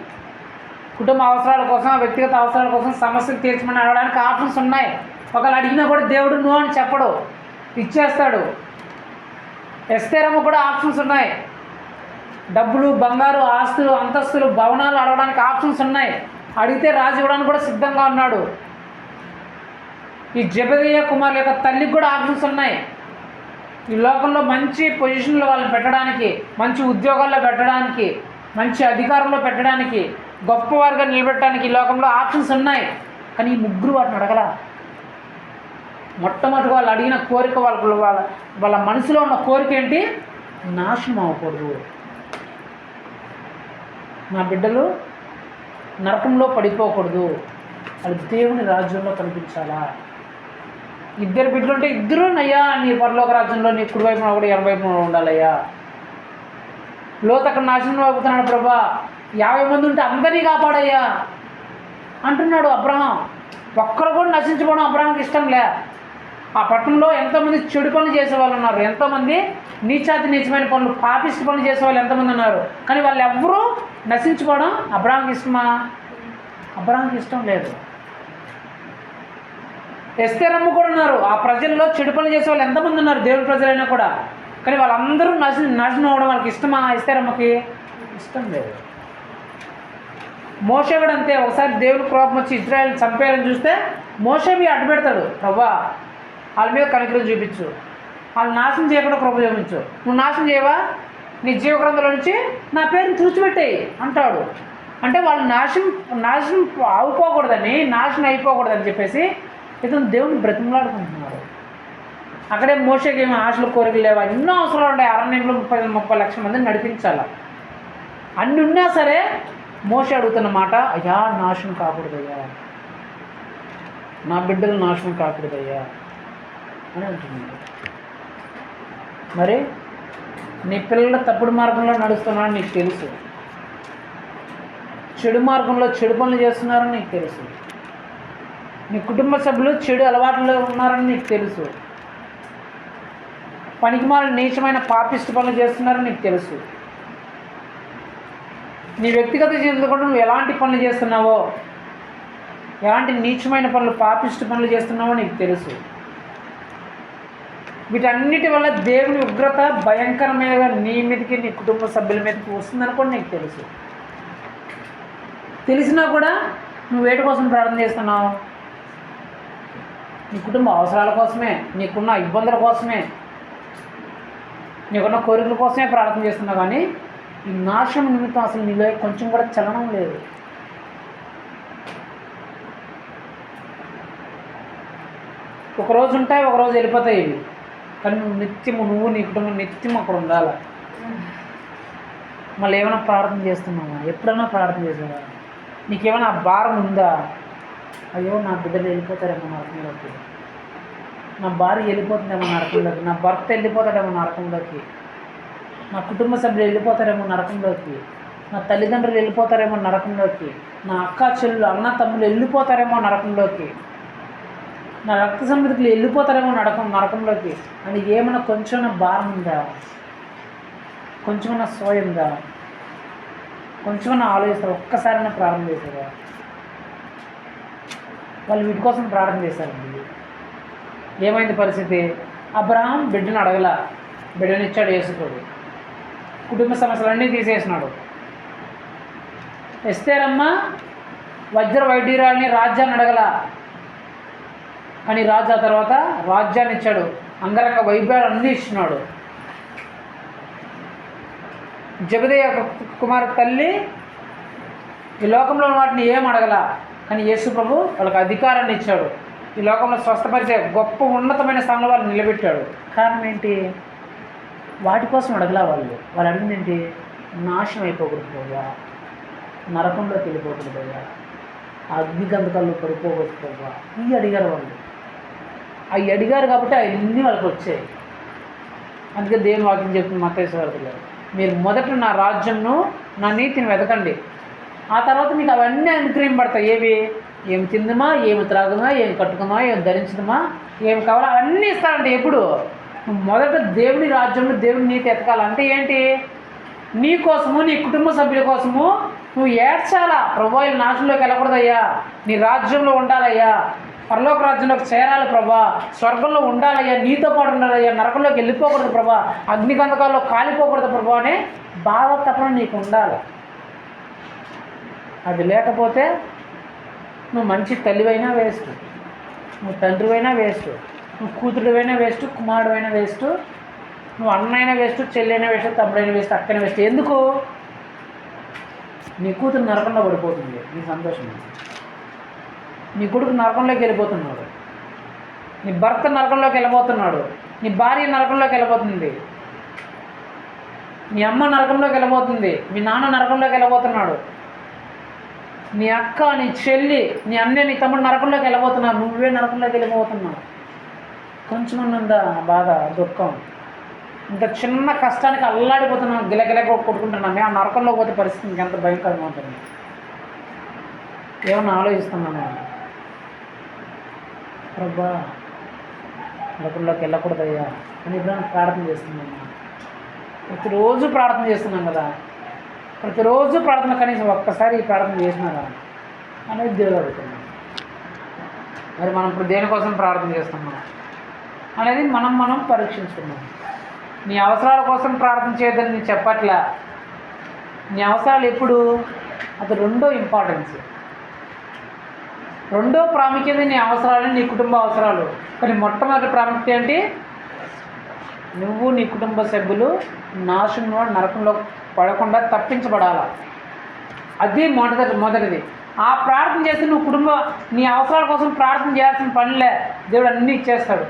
కుటుంబ అవసరాల కోసం, వ్యక్తిగత అవసరాల కోసం, సమస్యలు తీర్చమని అడగడానికి ఆప్షన్స్ ఉన్నాయి. ఒకవేళ అడిగినా కూడా దేవుడు నో అని చెప్పడు, ఇచ్చేస్తాడు. ఎస్తేరమ్మ కూడా ఆప్షన్స్ ఉన్నాయి. డబ్బులు, బంగారు, ఆస్తులు, అంతస్తులు, భవనాలు అడగడానికి ఆప్షన్స్ ఉన్నాయి. అడిగితే రాజు ఇవ్వడానికి కూడా సిద్ధంగా ఉన్నాడు. ఈ జెబెదయి కుమారుల యొక్క తల్లికి కూడా ఆప్షన్స్ ఉన్నాయి. ఈ లోకంలో మంచి పొజిషన్లో వాళ్ళని పెట్టడానికి, మంచి ఉద్యోగాల్లో పెట్టడానికి, మంచి అధికారంలో పెట్టడానికి, గొప్పవారుగా నిలబెట్టడానికి ఈ లోకంలో ఆప్షన్స్ ఉన్నాయి. కానీ ఈ ముగ్గురు వాటిని అడగల. మొట్టమొదటి వాళ్ళు అడిగిన కోరిక, వాళ్ళ మనసులో ఉన్న కోరిక ఏంటి? నాశనం అవ్వకూడదు, నా బిడ్డలు నరకంలో పడిపోకూడదు, అది దేవుని రాజ్యంలో కనిపించాలా. ఇద్దరు బిడ్డలు ఉంటే ఇద్దరు అయ్యా నీ పరలోక రాజ్యంలో నీ కుడివైపున ఒకటి ఎడమవైపున ఉండాలయ్యా. లోతు అక్కడ నాశనం అవుతున్నాడు, ప్రభా 50 మంది ఉంటే అందరినీ కాపాడయ్యా అంటున్నాడు అబ్రహాం. ఒక్కరు కూడా నశించుకోవడం అబ్రహాంకి ఇష్టం లే. ఆ పట్టణంలో ఎంతోమంది చెడు పనులు చేసేవాళ్ళు ఉన్నారు, ఎంతోమంది నీచమైన పనులు, పాపిష్టి పనులు చేసేవాళ్ళు ఎంతమంది ఉన్నారు. కానీ వాళ్ళు ఎవ్వరూ నశించుకోవడం అబ్రహాంకి ఇష్టమా? అబ్రహాంకి ఇష్టం లేదు. ఎస్తేరమ్మ కూడా ఉన్నారు, ఆ ప్రజల్లో చెడు పనులు చేసే వాళ్ళు ఎంతమంది ఉన్నారు, దేవుడి ప్రజలైనా కూడా. కానీ వాళ్ళందరూ నాశనం అవ్వడం వాళ్ళకి ఇష్టమా? ఎస్తేరమ్మకి ఇష్టం లేదు. మోషే కూడా అంతే. ఒకసారి దేవుడి కోపం వచ్చి ఇజ్రాయెల్ చంపేయాలని చూస్తే మోషే మీ అడ్డు పెడతాడు, ప్రభా వాళ్ళ మీద కనికరం చూపించు, వాళ్ళు నాశనం చేయకుండా కృప చూపించు. నువ్వు నాశనం చేయవా, నీ జీవగ్రంథంలో నుంచి నా పేరుని తుడిచిపెట్టేయి అంటాడు. అంటే వాళ్ళు నాశనం అయిపోకూడదని చెప్పేసి ఇతను దేవుని బ్రతిమలాడుకుంటున్నారు. అక్కడే మోషేకి ఏమో ఆశలు, కోరికలు లేవా? ఎన్నో అవసరాలు ఉన్నాయి. అరణ్యంలో 30 లక్షల మందిని నడిపించాల. అన్నీ ఉన్నా సరే మోషే అడుగుతున్న మాట, అయ్యా నాశనం కాకూడదయ్యా, నా బిడ్డలు నాశనం కాకూడదయ్యా అని అంటున్నాడు. మరి నీ పిల్లలు తప్పుడు మార్గంలో నడుస్తున్నారని నీకు తెలుసు, చెడు మార్గంలో చెడు పనులు చేస్తున్నారని నీకు తెలుసు, నీ కుటుంబ సభ్యులు చెడు అలవాట్లు ఉన్నారని నీకు తెలుసు, పనికిమాలిన నీచమైన పాపిష్టి పనులు చేస్తున్నారని నీకు తెలుసు. నీ వ్యక్తిగత జీవితంలో కూడా నువ్వు ఎలాంటి పనులు చేస్తున్నావో, ఎలాంటి నీచమైన పనులు, పాపిష్టి పనులు చేస్తున్నావో నీకు తెలుసు. వీటన్నిటి వల్ల దేవుని ఉగ్రత భయంకరమైన నీ మీదకి, నీ కుటుంబ సభ్యుల మీదకి వస్తుందని కూడా నీకు తెలుసు. తెలిసినా కూడా నువ్వు వేటి కోసం ప్రార్థన చేస్తున్నావు? నీ కుటుంబ అవసరాల కోసమే, నీకున్న ఇబ్బందుల కోసమే, నీకున్న కోరికల కోసమే ప్రార్థన చేస్తున్నావు, కానీ ఈ నాశనం నిమిత్తం అసలు నీలో కొంచెం కూడా చలనం లేదు. ఒకరోజు ఉంటాయి, ఒకరోజు వెళ్ళిపోతాయి ఇవి. కానీ నువ్వు నీ కుటుంబం నిత్యం అక్కడ ఉండాలి. మళ్ళీ ఏమైనా ప్రార్థన చేస్తున్నావా? ఎప్పుడైనా ప్రార్థన చేసావా? నీకేమైనా భారం ఉందా? అయ్యో నా బిడ్డలు వెళ్ళిపోతారేమో నరకంలోకి, నా భార్య వెళ్ళిపోతుందేమో నరకంలోకి, నా భర్త వెళ్ళిపోతాడేమో నరకంలోకి, నా కుటుంబ సభ్యులు వెళ్ళిపోతారేమో నరకంలోకి, నా తల్లిదండ్రులు వెళ్ళిపోతారేమో నరకంలోకి, నా అక్క చెల్లెలు అన్న తమ్ముళ్ళు వెళ్ళిపోతారేమో నరకంలోకి, నా రక్త సంబంధికులు వెళ్ళిపోతారేమో నరకంలోకి అని ఏమైనా కొంచెమైనా భారం ఉందా? కొంచెమైనా సోయ ఉందా? కొంచెమైనా ఆలోచిస్తారు? ఒక్కసారైనా ప్రార్థన చేశారా? వాళ్ళు వీటి కోసం ప్రార్థన చేశారండి. ఏమైంది పరిస్థితి? అబ్రహాం బిడ్డను అడగల, బిడ్డనిచ్చాడు యేసుప్రభు. కుటుంబ సమస్యలన్నీ తీసేసినాడు. ఎస్తేరమ్మ వజ్ర వైడ్యురాల్ని రాజ్యాన్ని అడగల, కానీ రాజు ఆ తర్వాత రాజ్యాన్ని ఇచ్చాడు, అంగరంగ వైభవాలు అన్నీ ఇచ్చినాడు. జబెదయి కుమార్ తల్లి ఈ లోకంలో వాటిని ఏం అడగల, కానీ యేసు ప్రభు వాళ్ళకి అధికారాన్ని ఇచ్చాడు. ఈ లోకంలో స్వస్థపరిచే గొప్ప ఉన్నతమైన స్థానంలో వాళ్ళు నిలబెట్టాడు. కారణం ఏంటి? వాటి కోసం అడగలా. వాళ్ళు అడిగింది ఏంటి? నాశనం అయిపోకూడదు పోయా, నరకంలోకి వెళ్ళిపోకూడదు పోయా, అగ్ని గంధకాల్లో పడిపోకూడదు పోయా, ఇవి అడిగారు వాళ్ళు. అవి అడిగారు కాబట్టి అవన్నీ వాళ్ళకి వచ్చాయి. అందుకే దేవుని వాక్యం చెప్తుంది మత్తయి సువార్తలో, మీరు మొదట నా రాజ్యంను నా నీతిని వెతకండి, ఆ తర్వాత మీకు అవన్నీ అనుగ్రహింపడతాయి. ఏమి తిందుమా, ఏమి త్రాగుమా, ఏమి కట్టుకుమా, ఏమి ధరించుదమా, ఏమి కావాలో అవన్నీ ఇస్తారంటే ఎప్పుడు? మొదట దేవుని రాజ్యంలో దేవుని నీతి ఎతకాలంటే ఏంటి? నీ కోసము, నీ కుటుంబ సభ్యుల కోసము నువ్వు ఏడ్చాలా. ప్రభా ఈ నాశనంలోకి వెళ్ళకూడదయ్యా, నీ రాజ్యంలో ఉండాలయ్యా, పరలోక రాజ్యంలోకి చేరాలి ప్రభా, స్వర్గంలో ఉండాలయ్యా, నీతో పాటు ఉండాలయ్యా, నరకంలోకి వెళ్ళిపోకూడదు ప్రభా, అగ్నిగంధకాల్లో కాలిపోకూడదు ప్రభా అనే బాధ తపన నీకు ఉండాలి. అది లేకపోతే నువ్వు మంచి తల్లివైనా వేస్ట్, నువ్వు తండ్రివైనా వేస్ట్, నువ్వు కూతురువైనా వేస్ట్, కుమారుడైనా వేస్ట్, నువ్వు అన్నైనా వేస్ట్, చెల్లైనా వేస్ట్, తమ్ముడైనా వేస్ట్, అక్కైనా వేస్ట్. ఎందుకు? నీ కూతురు నరకంలో పడిపోతుంది, నీ సంతోషం. నీ కొడుకు నరకంలోకి వెళ్ళిపోతున్నాడు, నీ భర్త నరకంలోకి వెళ్ళిపోతున్నాడు, నీ భార్య నరకంలోకి వెళ్ళిపోతుంది, నీ అమ్మ నరకంలోకి వెళ్ళిపోతుంది, మీ నాన్న నరకంలోకి వెళ్ళిపోతున్నాడు, నీ అక్క, నీ చెల్లి, నీ అన్నయ్య, నీ తమ్ముడు నరకంలోకి వెళ్ళిపోతున్నావు, నువ్వే నరకంలోకి వెళ్ళిపోతున్నావు. కొంచెం ఉందా బాధ, దుఃఖం? ఇంత చిన్న కష్టానికి అల్లాడిపోతున్నాం, గిలగిల కొట్టుకుంటున్నాం. ఆ నరకంలో పోతే పరిస్థితి ఇంకెంత భయంకరంగా ఉంటుంది. ఏమన్నా ఆలోచిస్తున్నాను, ప్రభా నరకంలోకి వెళ్ళకూడదయ్యా అని ఇప్పుడు ప్రార్థన చేస్తున్నాను. ప్రతిరోజు ప్రార్థన చేస్తున్నాం కదా, ప్రతిరోజు ప్రార్థన కనీసం ఒక్కసారి ఈ ప్రార్థన చేసినారా అనేది దేవుడు అడుగుతున్నాం. మరి మనం ఇప్పుడు దేనికోసం ప్రార్థన చేస్తున్నాం అనేది మనం పరీక్షించుకున్నాం. నీ అవసరాల కోసం ప్రార్థన చేయొద్దని నేను చెప్పట్లా. నీ అవసరాలు ఎప్పుడు? అది రెండో ఇంపార్టెన్స్, రెండో ప్రాముఖ్యత నీ అవసరాలు, నీ కుటుంబ అవసరాలు. కానీ మొట్టమొదటి ప్రాముఖ్యత ఏంటి? నువ్వు నీ కుటుంబ సభ్యులు నాశనంలో నరకంలో పడకుండా తప్పించబడాలా. అది మొదటిది. ఆ ప్రార్థన చేస్తే నువ్వు నీ అవసరాల కోసం ప్రార్థన చేయాల్సిన పనిలే, దేవుడు అన్నీ ఇచ్చేస్తాడు.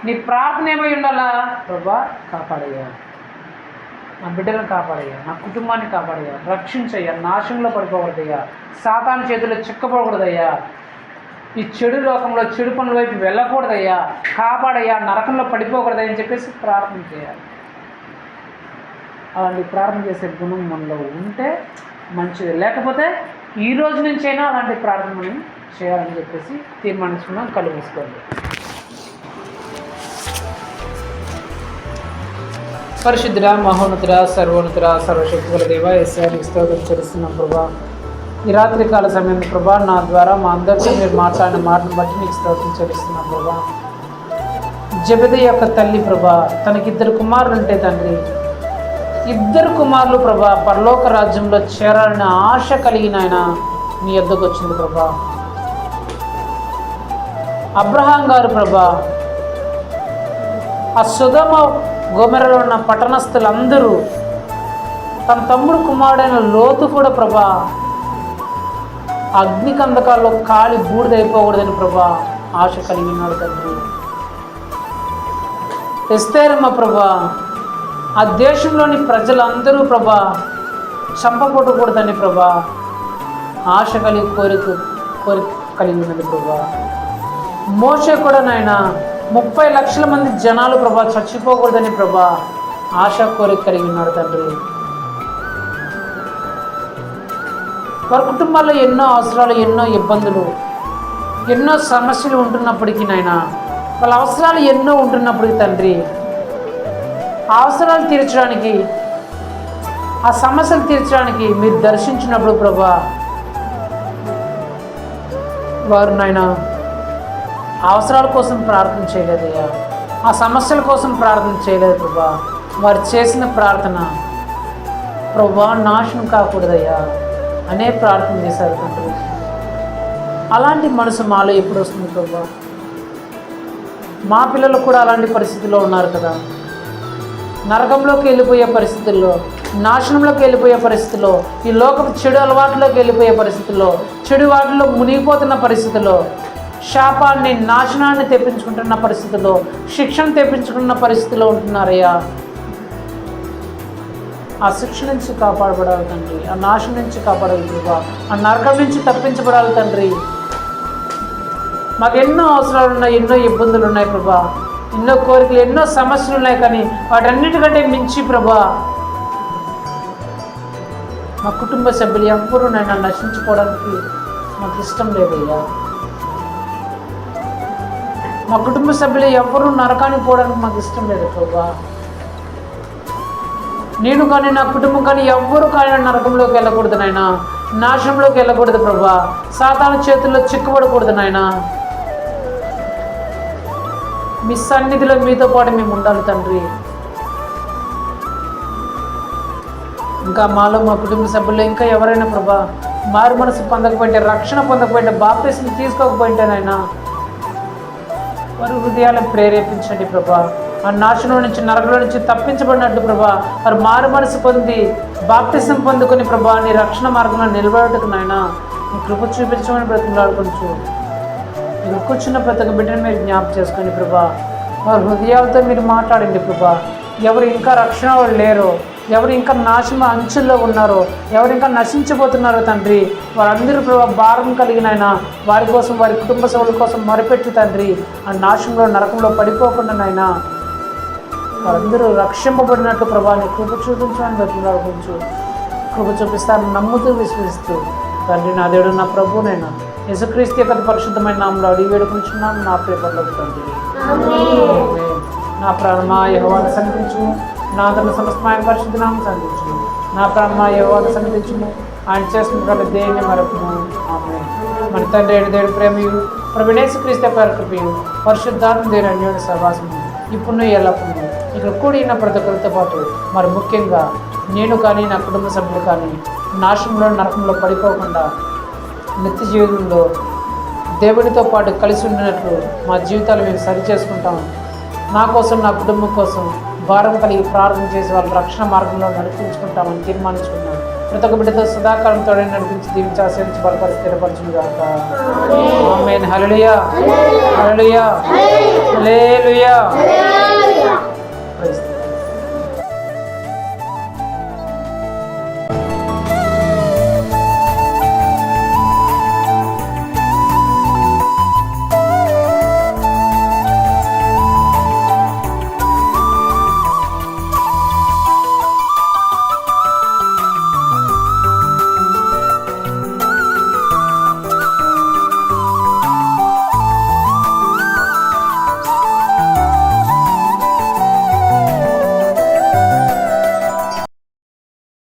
నీ ప్రార్థన ఏమై ఉండాలా? ప్రభా కాపాడయ్యా, నా బిడ్డలను కాపాడయ్యా, నా కుటుంబాన్ని కాపాడయ్యా, రక్షించయ్యా, నాశనంలో పడిపోకూడదయ్యా, సాతాను చేతుల్లో చిక్కపోకూడదయ్యా, ఈ చెడు లోకంలో చెడు పనుల వైపు వెళ్ళకూడదయ్యా, కాపాడయ్యా, నరకంలో పడిపోకూడదయ్యా అని చెప్పేసి ప్రార్థన చేయాలి. అలాంటి ప్రార్థన చేసే గుణం మనలో ఉంటే మంచిది. లేకపోతే ఈ రోజు నుంచైనా అలాంటి ప్రార్థన మనం చేయాలని చెప్పేసి తీర్మానించుకున్నాం. కళ్ళు మూసుకోండి. పరిశుద్ధుడా, మహోన్నతుడా, సర్వోన్నతుడా, సర్వశక్తిగల దేవ, యేసయ్య స్తోత్రం చెల్లిస్తున్నాం ప్రభా. ఈ రాత్రికాల సమయం ప్రభా నా ద్వారా మా అందరితో మీరు మాట్లాడిన మాటను బట్టి నీకు స్తోత్రం చెల్లిస్తున్నాం ప్రభా. జబెదయి యొక్క తల్లి ప్రభా, తనకిద్దరు కుమారులు ఉంటే తండ్రి, ఇద్దరు కుమారులు ప్రభా పరలోక రాజ్యంలో చేరాలని ఆశ కలిగిన ఆయన నీ యొద్దకు వచ్చింది ప్రభా. అబ్రహాం గారు ప్రభా ఆ సొదొమ గోమెరలో ఉన్న పట్టణస్థులందరూ తన తమ్ముడు కుమారుడైన లోతు కూడా ప్రభా అగ్నికందకాల్లో కాలి బూడిదైపోకూడదని ప్రభా ఆశ కలిగి ఉన్నాడు తండ్రి. ఎస్తేరమ్మ ప్రభా ఆ దేశంలోని ప్రజలందరూ ప్రభా చంపబడకూడదని ప్రభా ఆశ కలిగి కోరిక కలిగి ఉన్నది ప్రభా. మోషే కూడా నాయన 30 లక్షల మంది జనాలు ప్రభా చచ్చిపోకూడదని ప్రభా ఆశ కోరిక కలిగి ఉన్నాడు తండ్రి. వారి కుటుంబాల్లో ఎన్నో అవసరాలు, ఎన్నో ఇబ్బందులు, ఎన్నో సమస్యలు ఉంటున్నప్పటికీ నాయన వాళ్ళ అవసరాలు ఎన్నో ఉంటున్నప్పటికీ తండ్రి ఆ అవసరాలు తీర్చడానికి, ఆ సమస్యలు తీర్చడానికి మీరు దర్శించినప్పుడు ప్రభా వారు నాయన అవసరాల కోసం ప్రార్థన చేయలేదయ్యా, ఆ సమస్యల కోసం ప్రార్థన చేయలేదు ప్రభా. వారు చేసిన ప్రార్థన ప్రభా నాశనం కాకూడదయ్యా అనే ప్రార్థన చేశారు తండ్రి. అలాంటి మనసు మాలో ఎప్పుడు వస్తుంది ప్రభా? మా పిల్లలు కూడా అలాంటి పరిస్థితుల్లో ఉన్నారు కదా, నరకంలోకి వెళ్ళిపోయే పరిస్థితుల్లో, నాశనంలోకి వెళ్ళిపోయే పరిస్థితుల్లో, ఈ లోకపు చెడు అలవాట్లోకి వెళ్ళిపోయే పరిస్థితుల్లో, చెడు వాటిలో మునిగిపోతున్న పరిస్థితుల్లో, శాపాన్ని నాశనాన్ని తెప్పించుకుంటున్న పరిస్థితుల్లో, శిక్షణ తెప్పించుకున్న పరిస్థితిలో ఉంటున్నారయ్యా. ఆ శిక్ష నుంచి కాపాడబడాలి తండ్రి, ఆ నాశనం నుంచి కాపాడాలి ప్రభా, ఆ నరకం నుంచి తప్పించబడాలి తండ్రి. మాకు ఎన్నో అవసరాలు ఉన్నాయి, ఎన్నో ఇబ్బందులు ఉన్నాయి ప్రభా, ఎన్నో కోరికలు, ఎన్నో సమస్యలు ఉన్నాయి. కానీ వాటన్నిటికంటే మించి ప్రభా మా కుటుంబ సభ్యులు ఎవ్వరూ నన్ను నశించుకోవడానికి మాకు ఇష్టం లేదయ్యా. మా కుటుంబ సభ్యులు ఎవ్వరూ నరకానికి పోవడానికి మాకు ఇష్టం లేదు ప్రభా. నేను కానీ నా కుటుంబం కానీ ఎవ్వరూ కానీ నరకంలోకి వెళ్ళకూడదు నాయన, నాశనంలోకి వెళ్ళకూడదు ప్రభా, సాతాను చేతుల్లో చిక్కుపడకూడదు నాయన. మీ సన్నిధిలో మీతో పాటు మేము ఉండాలి తండ్రి. ఇంకా మాలో మా కుటుంబ సభ్యుల్లో ఇంకా ఎవరైనా ప్రభా మారు మనసు పొందకపోయింటే, రక్షణ పొందకపోయింటే, బాప్తిస్మం తీసుకోకపోయింటే నాయన వారి హృదయాలను ప్రేరేపించండి ప్రభా. ఆ నాశనం నుంచి, నరకంలో నుంచి తప్పించబడినట్టు ప్రభా వారు మారు మనసు పొంది బాప్తిస్మం పొందుకొని ప్రభా నీ రక్షణ మార్గంలో నిలబడటకు నాయన నీ కృప చూపించమని బ్రతిమలాడుకొంచు. మీరు కూర్చున్న ప్రతి ఒక్క బిడ్డను మీరు జ్ఞాపకం చేసుకొని ప్రభా వారి హృదయాలతో మీరు మాట్లాడండి ప్రభా. ఎవరు ఇంకా రక్షణ వాళ్ళు లేరో, ఎవరు ఇంకా నాశనం అంచుల్లో ఉన్నారో, ఎవరు ఇంకా నశించిపోతున్నారో తండ్రి వారందరూ ప్రభా భారం కలిగినైనా వారి కోసం, వారి కుటుంబ సభ్యుల కోసం మొరపెట్టి తండ్రి ఆ నాశనంలో నరకంలో పడిపోకుండా నాయనా వారందరూ రక్షింపబడినట్టు ప్రభా నీ కృప చూపించమని బ్రతిమలాడుకొంచు. కృప చూపిస్తాను నమ్ముతూ విశ్వసిస్తూ తండ్రి నా దేవుడు నా ప్రభు నైనా యేసుక్రీస్తు యొక్క పరిశుద్ధమైన నామములో అడిగి వేడుకుంటున్నాను నా ప్రియ పరలోకపు తండ్రి. నా ప్రాణమా యెహోవాను సన్నిధించుము, నా ఆత్మ సమస్తమైన పరిశుద్ధ నామం సన్నిధించుము. నా ప్రాణమా యెహోవాను సన్నిధించుము, ఆయన చేసిన ప్రతి దేన్ని మరపుము. ఆమేన్. మన తండ్రి అయిన దేవుడి ప్రేమయు ప్రభువైన యేసుక్రీస్తు యొక్క కృపయు పరిశుద్ధాత్మ దేవుని అన్యోన్య సహవాసము ఇప్పుడు ఎల్లప్పుడూ ఇక్కడ కూడిన ప్రతి ఒక్కరితో పాటు మరి ముఖ్యంగా నేను కానీ నా కుటుంబ సభ్యులు కానీ నాశనంలో నరకంలో పడిపోకుండా నిత్య జీవితంలో దేవుడితో పాటు కలిసి ఉండినట్లు మా జీవితాలు మేము సరి చేసుకుంటాం. నా కోసం, నా కుటుంబం కోసం భారం కలిగి ప్రార్థన చేసి వాళ్ళ రక్షణ మార్గంలో నడిపించుకుంటామని తీర్మానించుకున్నాం. ప్రతి ఒక్క బిడ్డతో సదాకాలంతో నడిపించి దీవించి ఆశ్రయించి బలపరిచి స్థిరపరచును గాక. ఆమేన్. హల్లెలూయా, హల్లెలూయా, హల్లెలూయా. ప్రైజ్